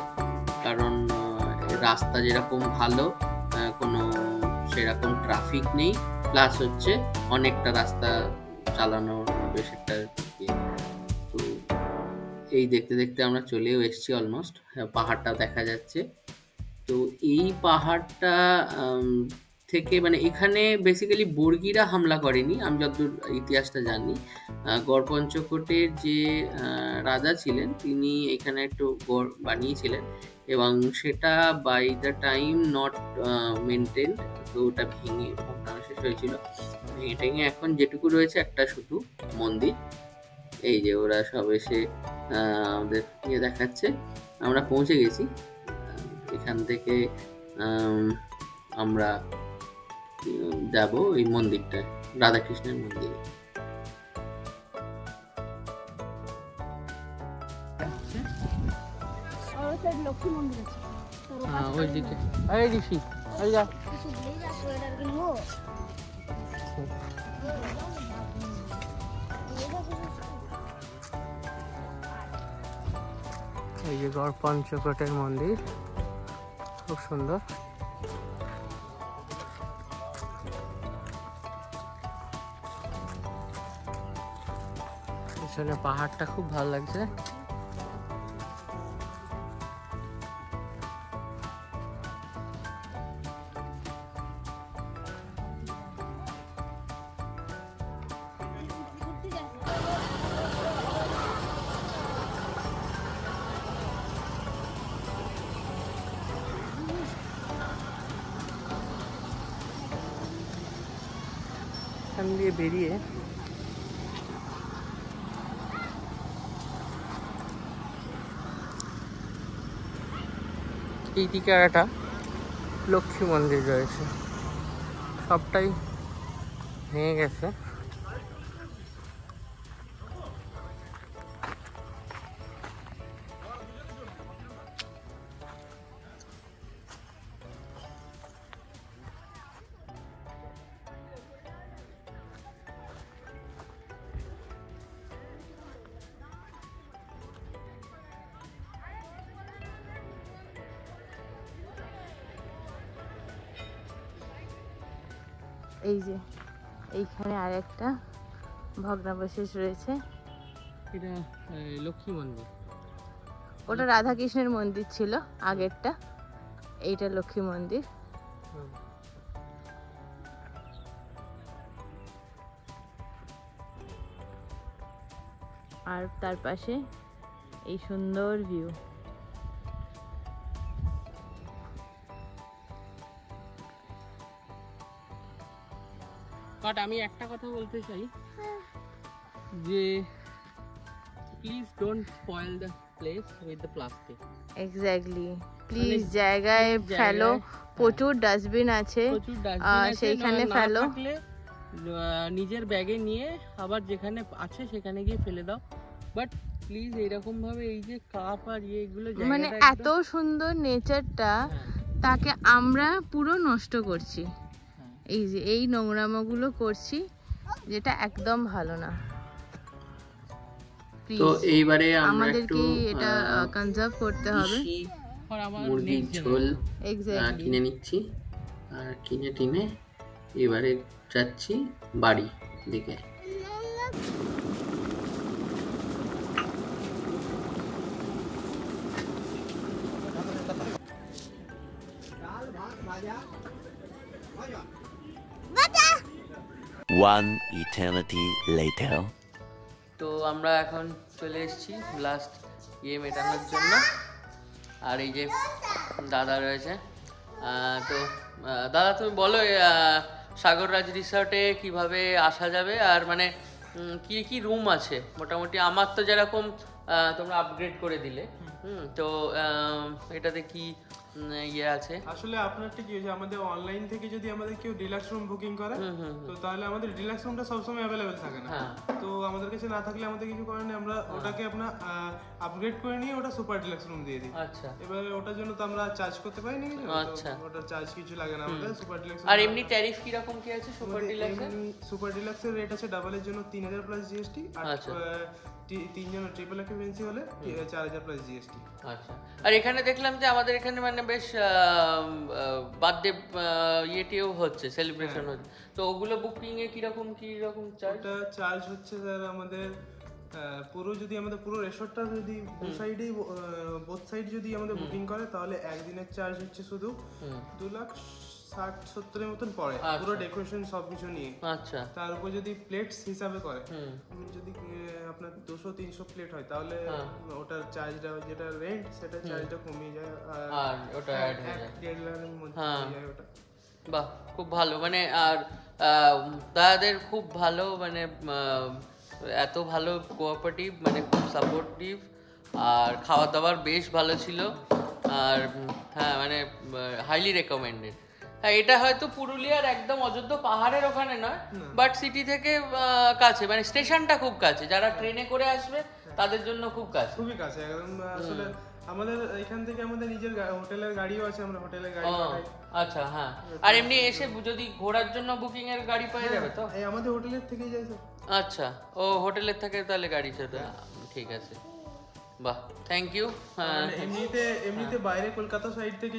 কারণ রাস্তা যেরকম ভালো, কোনো সেরকম ট্রাফিক নেই, প্লাস হচ্ছে অনেকটা রাস্তা চালানোর বেশ একটা। তো এই দেখতে দেখতে আমরা চলেও এসেছি অলমোস্ট, পাহাড়টা দেখা যাচ্ছে। তো এই পাহাড়টা থেকে মানে এখানে বেসিক্যালি বর্গিরা হামলা করেনি, আমি যতদূর ইতিহাসটা জানি। গড়পঞ্চকোটের যে রাজা ছিলেন, তিনি এখানে একটু গড় বানিয়েছিলেন, এবং সেটা by the time not maintained, তো ওটা ভেঙে শেষ হয়েছিল। ভেঙে টেঙে এখন যেটুকু রয়েছে একটা শুধু মন্দির। এই যে ওরা সব এসে আমাদের ইয়ে দেখাচ্ছে। আমরা পৌঁছে গেছি, এখান থেকে আমরা যাব এই মন্দিরটায়, রাধাকৃষ্ণের মন্দিরে। লক্ষ্মী মন্দির আছে ওই দিকে, এই ঋষি, এই যা। এই যে গড়পঞ্চকোটের মন্দির, খুব সুন্দর। পিছনে পাহাড়টা খুব ভালো লাগছে। এখান দিয়ে বেরিয়ে এই দিকে আর একটা লক্ষ্মী মন্দির রয়েছে, সবটাই ভেঙে গেছে। এই যে এইখানে আরেকটা ভগ্নাবশেষ রয়েছে, এটা লক্ষ্মী মন্দির। ওটা রাধাকৃষ্ণের মন্দির ছিল আগেরটা, এইটা লক্ষ্মী মন্দির। আর তার পাশে এই সুন্দর ভিউ। বাট আমি একটা কথা বলতে চাই যে please don't spoil the place with the plastic. Exactly, please জায়গায় ফেলো, প্রচুর ডাস্টবিন আছে, সেইখানে ফেলো। নিজের ব্যাগে নিয়ে আবার যেখানে আছে সেখানে গিয়ে ফেলে দাও। বাট প্লিজ এইরকম ভাবে এই যে কাপ আর এগুলো মানে এত সুন্দর নেচারটা তাকে আমরা পুরো নষ্ট করছি, এই যে এই নোংরামোগুলো করছি, যেটা একদম ভালো না। তো এইবারে আমরা আমাদেরকে একটু এটা কনজার্ভ করতে হবে। মুরগির ঝোল কিনে নিচ্ছি, আর কিনে টিনে এবারে যাচ্ছি বাড়ি দিকে। One eternity later. তো আমরা এখন চলে এসেছি লাস্ট মেটানোর জন্য। আর এই যে দাদা রয়েছে। তো দাদা তুমি বলো সাগররাজ রিসর্টে কিভাবে আসা যাবে, আর মানে কি কি রুম আছে মোটামুটি? আমার তো যেরকম তোমরা আপগ্রেড করে দিলে, তো এটাতে কি ইয়ে আছে? আসলে আপনারটা কি হয়েছে, আমাদের অনলাইন থেকে যদি আমাদের কেউ ডিলাক্স রুম বুকিং করে তো তাহলে আমাদের ডিলাক্স রুমটা সবসময় অ্যাভেলেবেল থাকে না। তো আমাদের কাছে না থাকলে আমাদের কিছু করার নেই, আমরা ওটাকে আপনার আপগ্রেড করে নিয়ে ওটা সুপার ডিলাক্স রুম দিয়ে দিই। আচ্ছা, এবারে ওটার জন্য তো আমরা চার্জ করতে পারি না। আচ্ছা, ওটা চার্জ কিছু লাগে না আমাদের সুপার ডিলাক্স। আর এমনি ট্যারিফ কি রকম কি আছে সুপার ডিলাক্সে? সুপার ডিলাক্সের রেট আছে ডাবলের জন্য 3000 প্লাস জিএসটি, আর তিনজন ট্রিপল অকুপেন্সি হলে 4000 প্লাস জিএসটি। আচ্ছা, আর এখানে দেখলাম যে আমাদের এখানে মানে বেশ বার্থডে ইয়েটিও হচ্ছে, সেলিব্রেশন হচ্ছে, তো ওগুলো বুকিং এ কিরকম চার্জ? ওটা চার্জ হচ্ছে স্যার আমাদের পুরো যদি আমাদের পুরো রিসর্টটা যদি বোথ সাইড যদি আমাদের বুকিং করে তাহলে একদিনের চার্জ হচ্ছে শুধু 2,60,70 মতন পড়ে, পুরো ডেকোরেশন সবকিছু নিয়ে। আচ্ছা, তার উপর যদি প্লেটস হিসাবে করে, যদি আপনার 200-300 প্লেট হয় তাহলে ওটার চার্জটা যেটা রেন্ট সেটা চার্জটা কমে যায়, আর ওটা অ্যাড হয়ে যায় 1.5 লাখের মধ্যে হয়ে যায় ওটা। বাহ, খুব ভালো। মানে আর দাদাদের খুব ভালো, মানে এত ভালো কোঅপারেটিভ, মানে খুব সাপোর্টিভ, আর খাওয়া দাওয়ার বেশ ভালো ছিল। আর হ্যাঁ, মানে হাইলি রেকমেন্ডেড। হ্যাঁ, এটা হয়তো পুরুলিয়ার একদম অযোধ্যা পাহাড়ের ওখানে নয়, বাট সিটি থেকে কাছে, মানে স্টেশনটা খুব কাছে, যারা ট্রেনে করে আসবে তাদের জন্য খুব কাছে, খুবই কাছে একদম। আসলে আমাদের এখান থেকে আমাদের নিজের হোটেলের গাড়িও আছে, আমরা হোটেলের গাড়ি পাঠাই। আচ্ছা, হ্যাঁ। আর এমনি এসে যদি ঘোরার জন্য বুকিং এর গাড়ি পাওয়া যাবে তো? এই আমাদের হোটেলের থেকেই যাই স্যার। আচ্ছা, ও হোটেলের থেকে তাহলে গাড়ি সাথে, ঠিক আছে, বাহ, থ্যাংক ইউ। এমনিতে বাইরে কলকাতা সাইড থেকে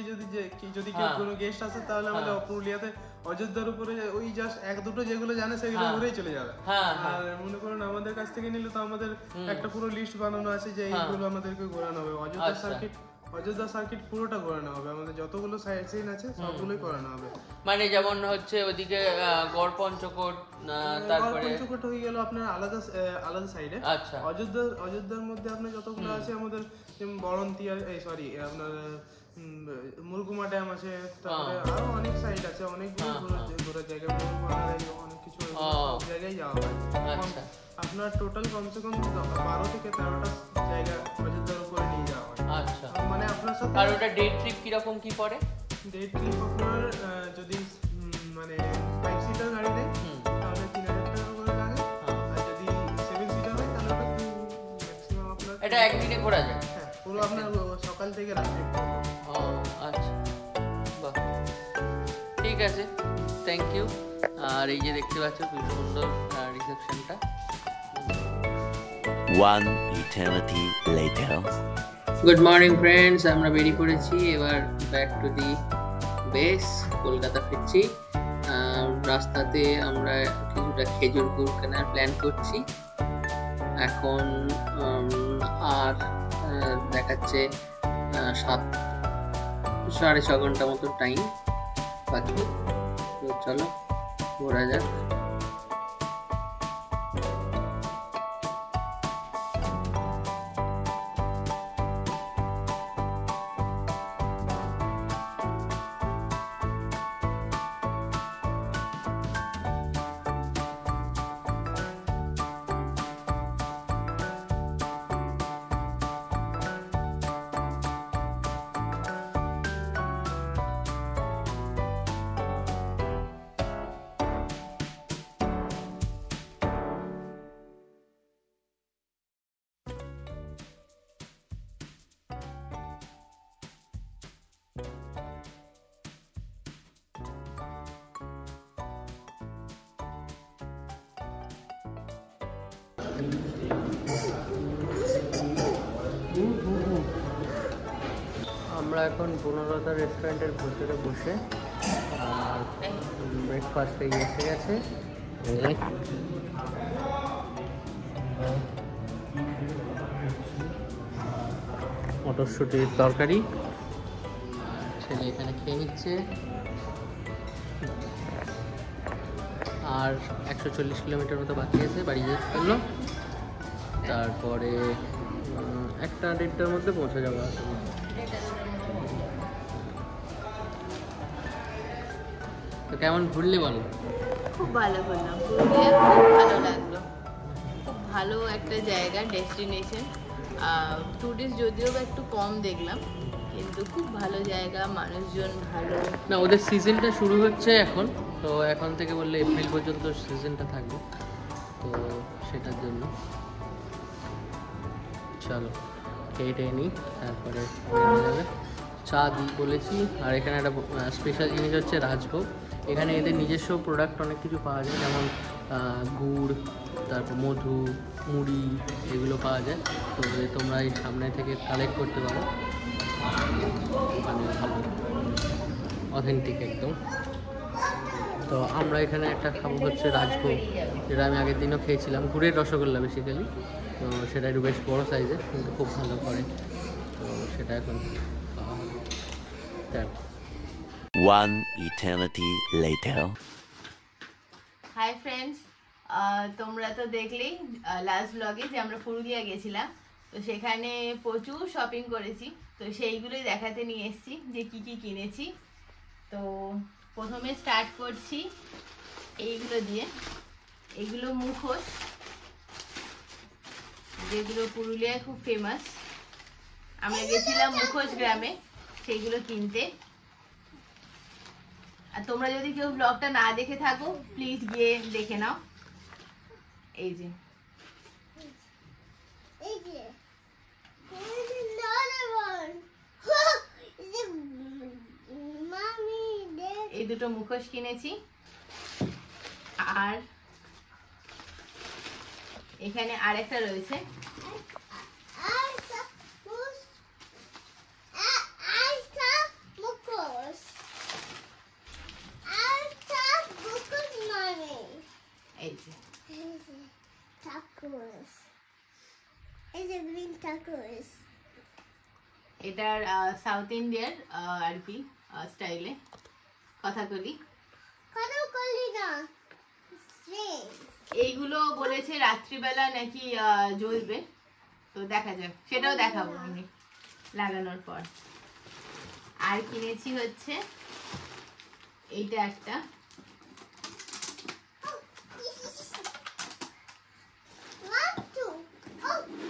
যদি কেউ কোনো গেস্ট আসে তাহলে আমাদের পুরুলিয়াতে অযোধ্যার উপরে ওই জাস্ট এক দুটো যেগুলো জানে সেগুলো ঘুরেই চলে যাবে। আর মনে করুন আমাদের কাছ থেকে নিলে তো আমাদের একটা পুরো লিস্ট বানানো আছে যে এইগুলো আমাদেরকে ঘোরানো হবে। অযোধ্যা সার্কিট পুরোটা ঘোরানো হবে, আমাদের যতগুলো সাইট সিন আছে সবগুলোই করানো হবে। মানে যেমন হচ্ছে ওদিকে গড় পঞ্চকোট, তারপরে পঞ্চকোট হয়ে গেল আপনার আলাদা সাইডে। আচ্ছা, অযোধ্যার মধ্যে আপনার যতগুলো আছে আমাদের, যেমন বরন্তিয়া, আপনার মুরগুমা ড্যাম আছে, তারপরে আরো অনেক সাইট আছে, অনেকগুলো ঘোরার জায়গা, অনেক কিছু জায়গায় যাওয়া হয়। আচ্ছা, আপনার টোটাল কমসে কম 12 থেকে 13টা জায়গা অযোধ্যার উপরে নিয়ে যাওয়া হয়। আচ্ছা, মানে আপনার সাথে। আর ওটা ডে ট্রিপ কিরকম কি পড়ে? ডে ট্রিপ আপনার যদি মানে 5 সিটার গাড়ি নেয় তাহলে 3000 টাকা করে লাগে, আর যদি 7 সিটার হয় তাহলে ম্যাক্সিমাম আপনার এটা একদিনে ঘোরা যায়? হ্যাঁ, পুরো আপনার সকাল থেকে রাত্রি। ও আচ্ছা, বাহ, ঠিক আছে, থ্যাংক ইউ। আর এই যে দেখতে পাচ্ছ খুব সুন্দর রিসেপশনটা। One eternity later. Good morning friends, আমরা বেরিয়ে পড়েছি এবার back to the base, Kolkata ফিরছি। রাস্তাতে আমরা কিছুটা খেজুর গুড় কেনার প্ল্যান করছি এখন। আর দেখাচ্ছে 7-6.5 ঘন্টা মতো টাইম বাকি। তো চলো ঘোরা যাক। আমরা এখন বনলতা রেস্টুরেন্টের ভিতরে বসে আর ব্রেকফাস্টে এসে গেছে। মটরশুটির তরকারি, ছেলে এখানে খেয়ে নিচ্ছে। আর 140 কিলোমিটার মতো বাকি আছে বাড়ি যেতে পারলো, তারপরে 1-1.5টার মধ্যে পৌঁছে যাবো আসলে। তো কেমন ঘুরলে বলো? খুব ভালো করলাম, পুরুলিয়া খুব ভালো লাগলো, খুব ভালো একটা জায়গা, ডেস্টিনেশন। টুরিস্ট যদিও বা একটু কম দেখলাম, কিন্তু খুব ভালো জায়গা, মানুষজন ভালো। না, ওদের সিজনটা শুরু হচ্ছে এখন, তো এখন থেকে বললে এপ্রিল পর্যন্ত সিজনটা থাকবে, তো সেটার জন্য চলো খেয়ে নিই, তারপরে বেরোনো যাবে। চা দিই বলেছি। আর এখানে একটা স্পেশাল জিনিস হচ্ছে রাজভোগ। এখানে এদের নিজস্ব প্রোডাক্ট অনেক কিছু পাওয়া যায়, যেমন গুড়, তারপর মধু, মুড়ি, এগুলো পাওয়া যায়। তো তোমরা এই সামনে থেকে কালেক্ট করতে পারো, মানে ভালো অথেন্টিক একদম। তো আমরা এখানে একটা খাবো হচ্ছে রাজভোগ, যেটা আমি আগের দিনও খেয়েছিলাম, গুড়ের রসগোল্লা বেসিক্যালি। তো সেটা একটু বেশ বড়ো সাইজের, কিন্তু খুব ভালো করে। তো সেটা এখন খাওয়া হবে। One eternity later. Hi friends, তোমরা তো দেখলেই লাস্ট ব্লগে যে আমরা পুরুলিয়া গেছিলাম, তো সেখানে প্রচুর শপিং করেছি। তো সেইগুলোই দেখাতে নিয়ে এসেছি যে কি কি কিনেছি। তো প্রথমে স্টার্ট করছি এইগুলো দিয়ে। এইগুলো মুখোশ, যেগুলো পুরুলিয়ায় খুব ফেমাস। আমরা গেছিলাম মুখোশ গ্রামে সেইগুলো কিনতে। আর তোমরা যদি কেউ ব্লগটা না দেখে থাকো, প্লিজ গিয়ে দেখে নাও। এই যে এই দুটো মুখোশ কিনেছি। আর এখানে আরেকটা রয়েছে, এই যে এটার সাউথ ইন্ডিয়ার আর কি স্টাইলে কথাকলি। এইগুলো বলেছে রাত্রিবেলা নাকি জ্বলবে, তো দেখা যাক, সেটাও দেখাবো আমি লাগানোর পর। আর কিনেছি হচ্ছে এইটা একটা,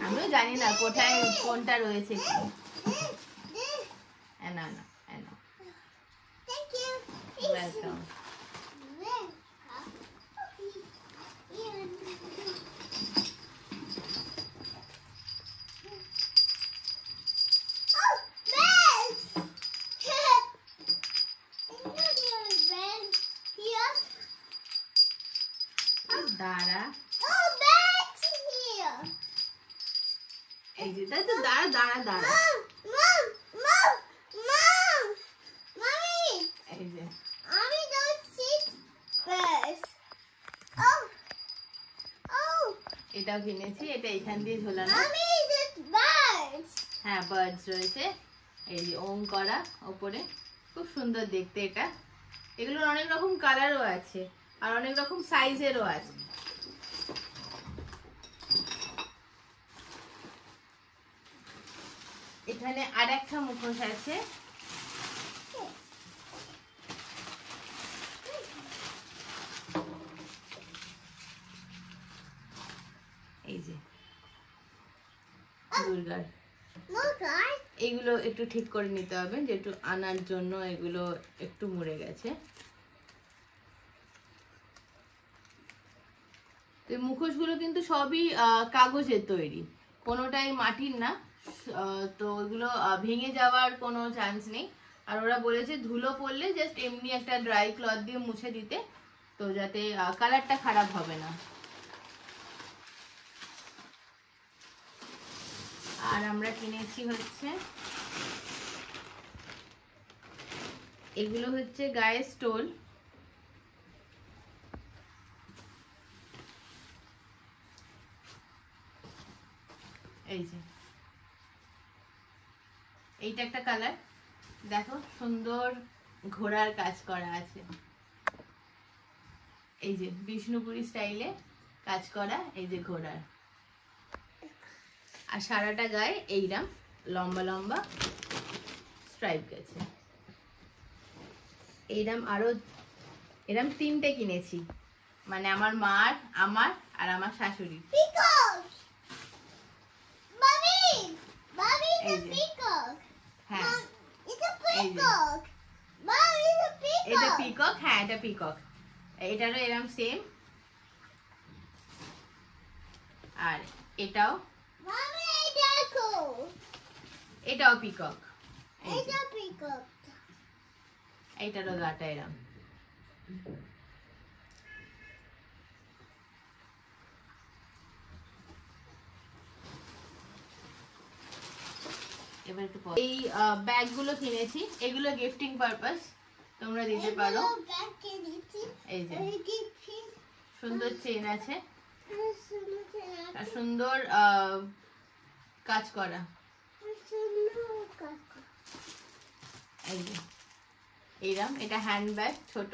আমিও জানি না কোথায় কোনটা রয়েছে। না না, ওয়েলকাম। দাঁড়া, এই যে তাই তো, দাঁড়া দাঁড়া দাঁড়া, এই যে এটাও কিনেছি। এটা এখান দিয়ে ঝোলানো, হ্যাঁ বার্ডস রয়েছে, এই যে ওম করা ওপরে, খুব সুন্দর দেখতে এটা। এগুলোর অনেক রকম কালারও আছে আর অনেক রকম সাইজেরও আছে। এখানে আর একটা মুখোশ আছে, এই যে দুর্গার। এগুলো একটু ঠিক করে নিতে হবে, যে একটু আনার জন্য এগুলো একটু মুড়ে গেছে। এই মুখোশগুলো কিন্তু সবই কাগজের তৈরি, কোনোটাই মাটির না। তো ওইগুলো ভেঙে যাওয়ার কোনো চান্স নেই। আর ওরা বলেছে ধুলো পড়লে জাস্ট এমনি একটা ড্রাই ক্লথ দিয়ে মুছে দিতে, তো যাতে কালারটা খারাপ হবে না। আর আমরা কিনেছি হচ্ছে এগুলো হচ্ছে গায়ে স্টোল, এই যে এইটা একটা কালার, দেখো সুন্দর ঘোড়ার কাজ করা আছে, এই যে বিষ্ণুপুরি স্টাইলে কাজ করা, এই যে ঘোড়ার। আর সারাটা গায়ে এইরকম লম্বা লম্বা স্ট্রাইপ গেছে। এইরকম আরো এরকম 3টে কিনেছি, মানে আমার মার, আমার আর আমার শাশুড়ি। হ্যাঁ এটা পিকক, হ্যাঁ এটা পিকক, এটারও এরকম সেম। আর এটাও এটাও পিকক, এইটারও গাটা এরকম। এবার একটু এই ব্যাগ গুলো কিনেছি, এগুলো গিফটিং পারপাস, তোমরা দিতে পারো। এই যে সুন্দর চেন আছে আর সুন্দর কাজ করা, এই যে এইরকম। এটা হ্যান্ড ব্যাগ ছোট,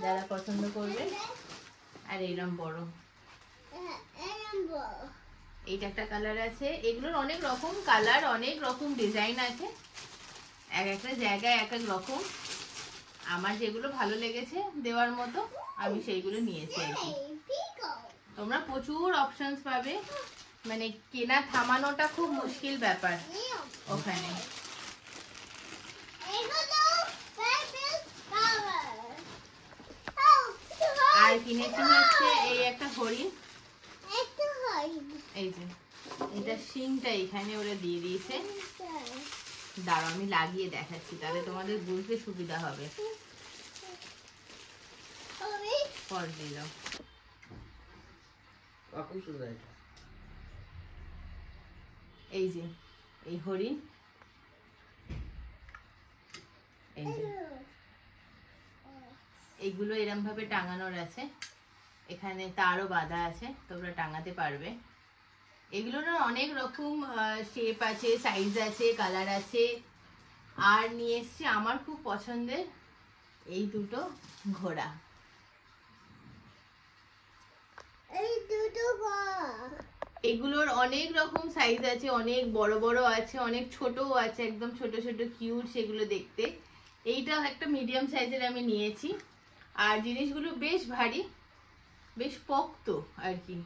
যারা পছন্দ করবে। আর এইরকম বড়, এইটা একটা কালার আছে। এগুলোর অনেক রকম কালার, অনেক রকম ডিজাইন আছে, এক একটা জায়গায় এক এক রকম। আমার যেগুলো ভালো লেগেছে দেওয়ার মতো আমি সেইগুলো নিয়েছি আর কি। তোমরা প্রচুর অপশনস পাবে, মানে কেনা থামানোটা খুব মুশকিল ব্যাপার ওখানে। আর কিনেছি হচ্ছে এই একটা হরিণ, এই যে এটা শিংটা এখানে ওরা দিয়ে দিয়েছে। দাঁড়াও আমি লাগিয়ে দেখাচ্ছি, তাহলে তোমাদের বুঝতে সুবিধা হবে। পর দিলাম এই যে এই হরিণ, এই যে এইগুলো এরম ভাবে টাঙানোর আছে, এখানে তারও বাঁধা আছে, তোমরা টাঙাতে পারবে। এগুলোর অনেক রকম শেপ আছে, সাইজ আছে, কালার আছে। আর নিয়ে এসছি আমার খুব পছন্দের এই দুটো ঘোড়া, এগুলোর অনেক রকম সাইজ আছে, অনেক বড় বড় আছে, অনেক ছোটও আছে, একদম ছোট ছোট কিউট সেগুলো দেখতে। এইটা একটা মিডিয়াম সাইজের আমি নিয়েছি। আর জিনিসগুলো বেশ ভারী, বেশ পোক্ত আর কি।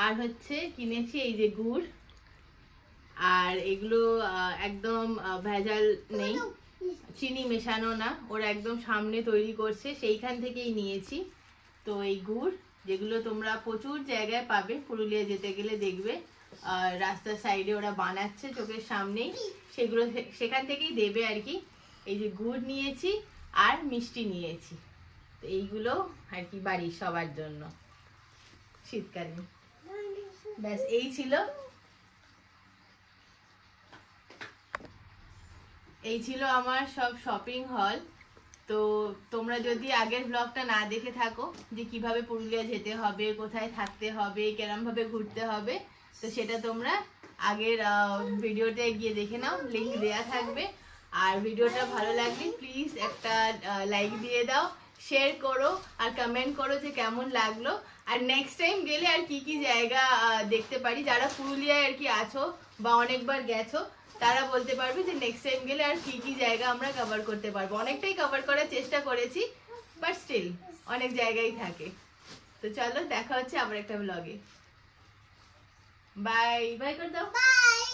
আর হচ্ছে কিনেছি এই যে গুড়, আর এগুলো একদম ভেজাল নেই, চিনি মেশানো না, ওরা একদম সামনে তৈরি করছে, সেইখান থেকেই নিয়েছি। তো এই গুড় যেগুলো তোমরা প্রচুর জায়গায় পাবে, পুরুলিয়া যেতে গেলে দেখবে রাস্তার সাইডে ওরা বানাচ্ছে চোখের সামনেই, সেগুলো সেখান থেকেই দেবে আর কি। এই যে গুড় নিয়েছি আর মিষ্টি নিয়েছি, তো এইগুলো আর কি বাড়ির সবার জন্য শীতকালীন। ব্যাস এই ছিল, এই ছিল আমার সব শপিং হল। তো তোমরা যদি আগের ব্লগটা না দেখে থাকো যে কিভাবে পুরুলিয়া যেতে হবে, কোথায় থাকতে হবে, কেরম ভাবে ঘুরতে হবে, তো সেটা তোমরা আগের ভিডিওতে গিয়ে দেখে নাও, লিংক দেয়া থাকবে। আর ভিডিওটা ভালো লাগলে প্লিজ একটা লাইক দিয়ে দাও, শেয়ার করো আর কমেন্ট করো যে কেমন লাগলো। আর নেক্সট টাইম গেলে আর কি কি জায়গা দেখতে পারি, যারা পুরুলিয়ায় আর কি আছো বা অনেকবার গেছো তারা বলতে পারবে যে নেক্সট টাইম গেলে আর কি কি জায়গা আমরা কভার করতে পারবো। অনেকটাই কভার করার চেষ্টা করেছি, বাট স্টিল অনেক জায়গায় থাকে। তো চলো দেখা হচ্ছে আবার একটা ব্লগে। বাই বাই করে দাও। বাই।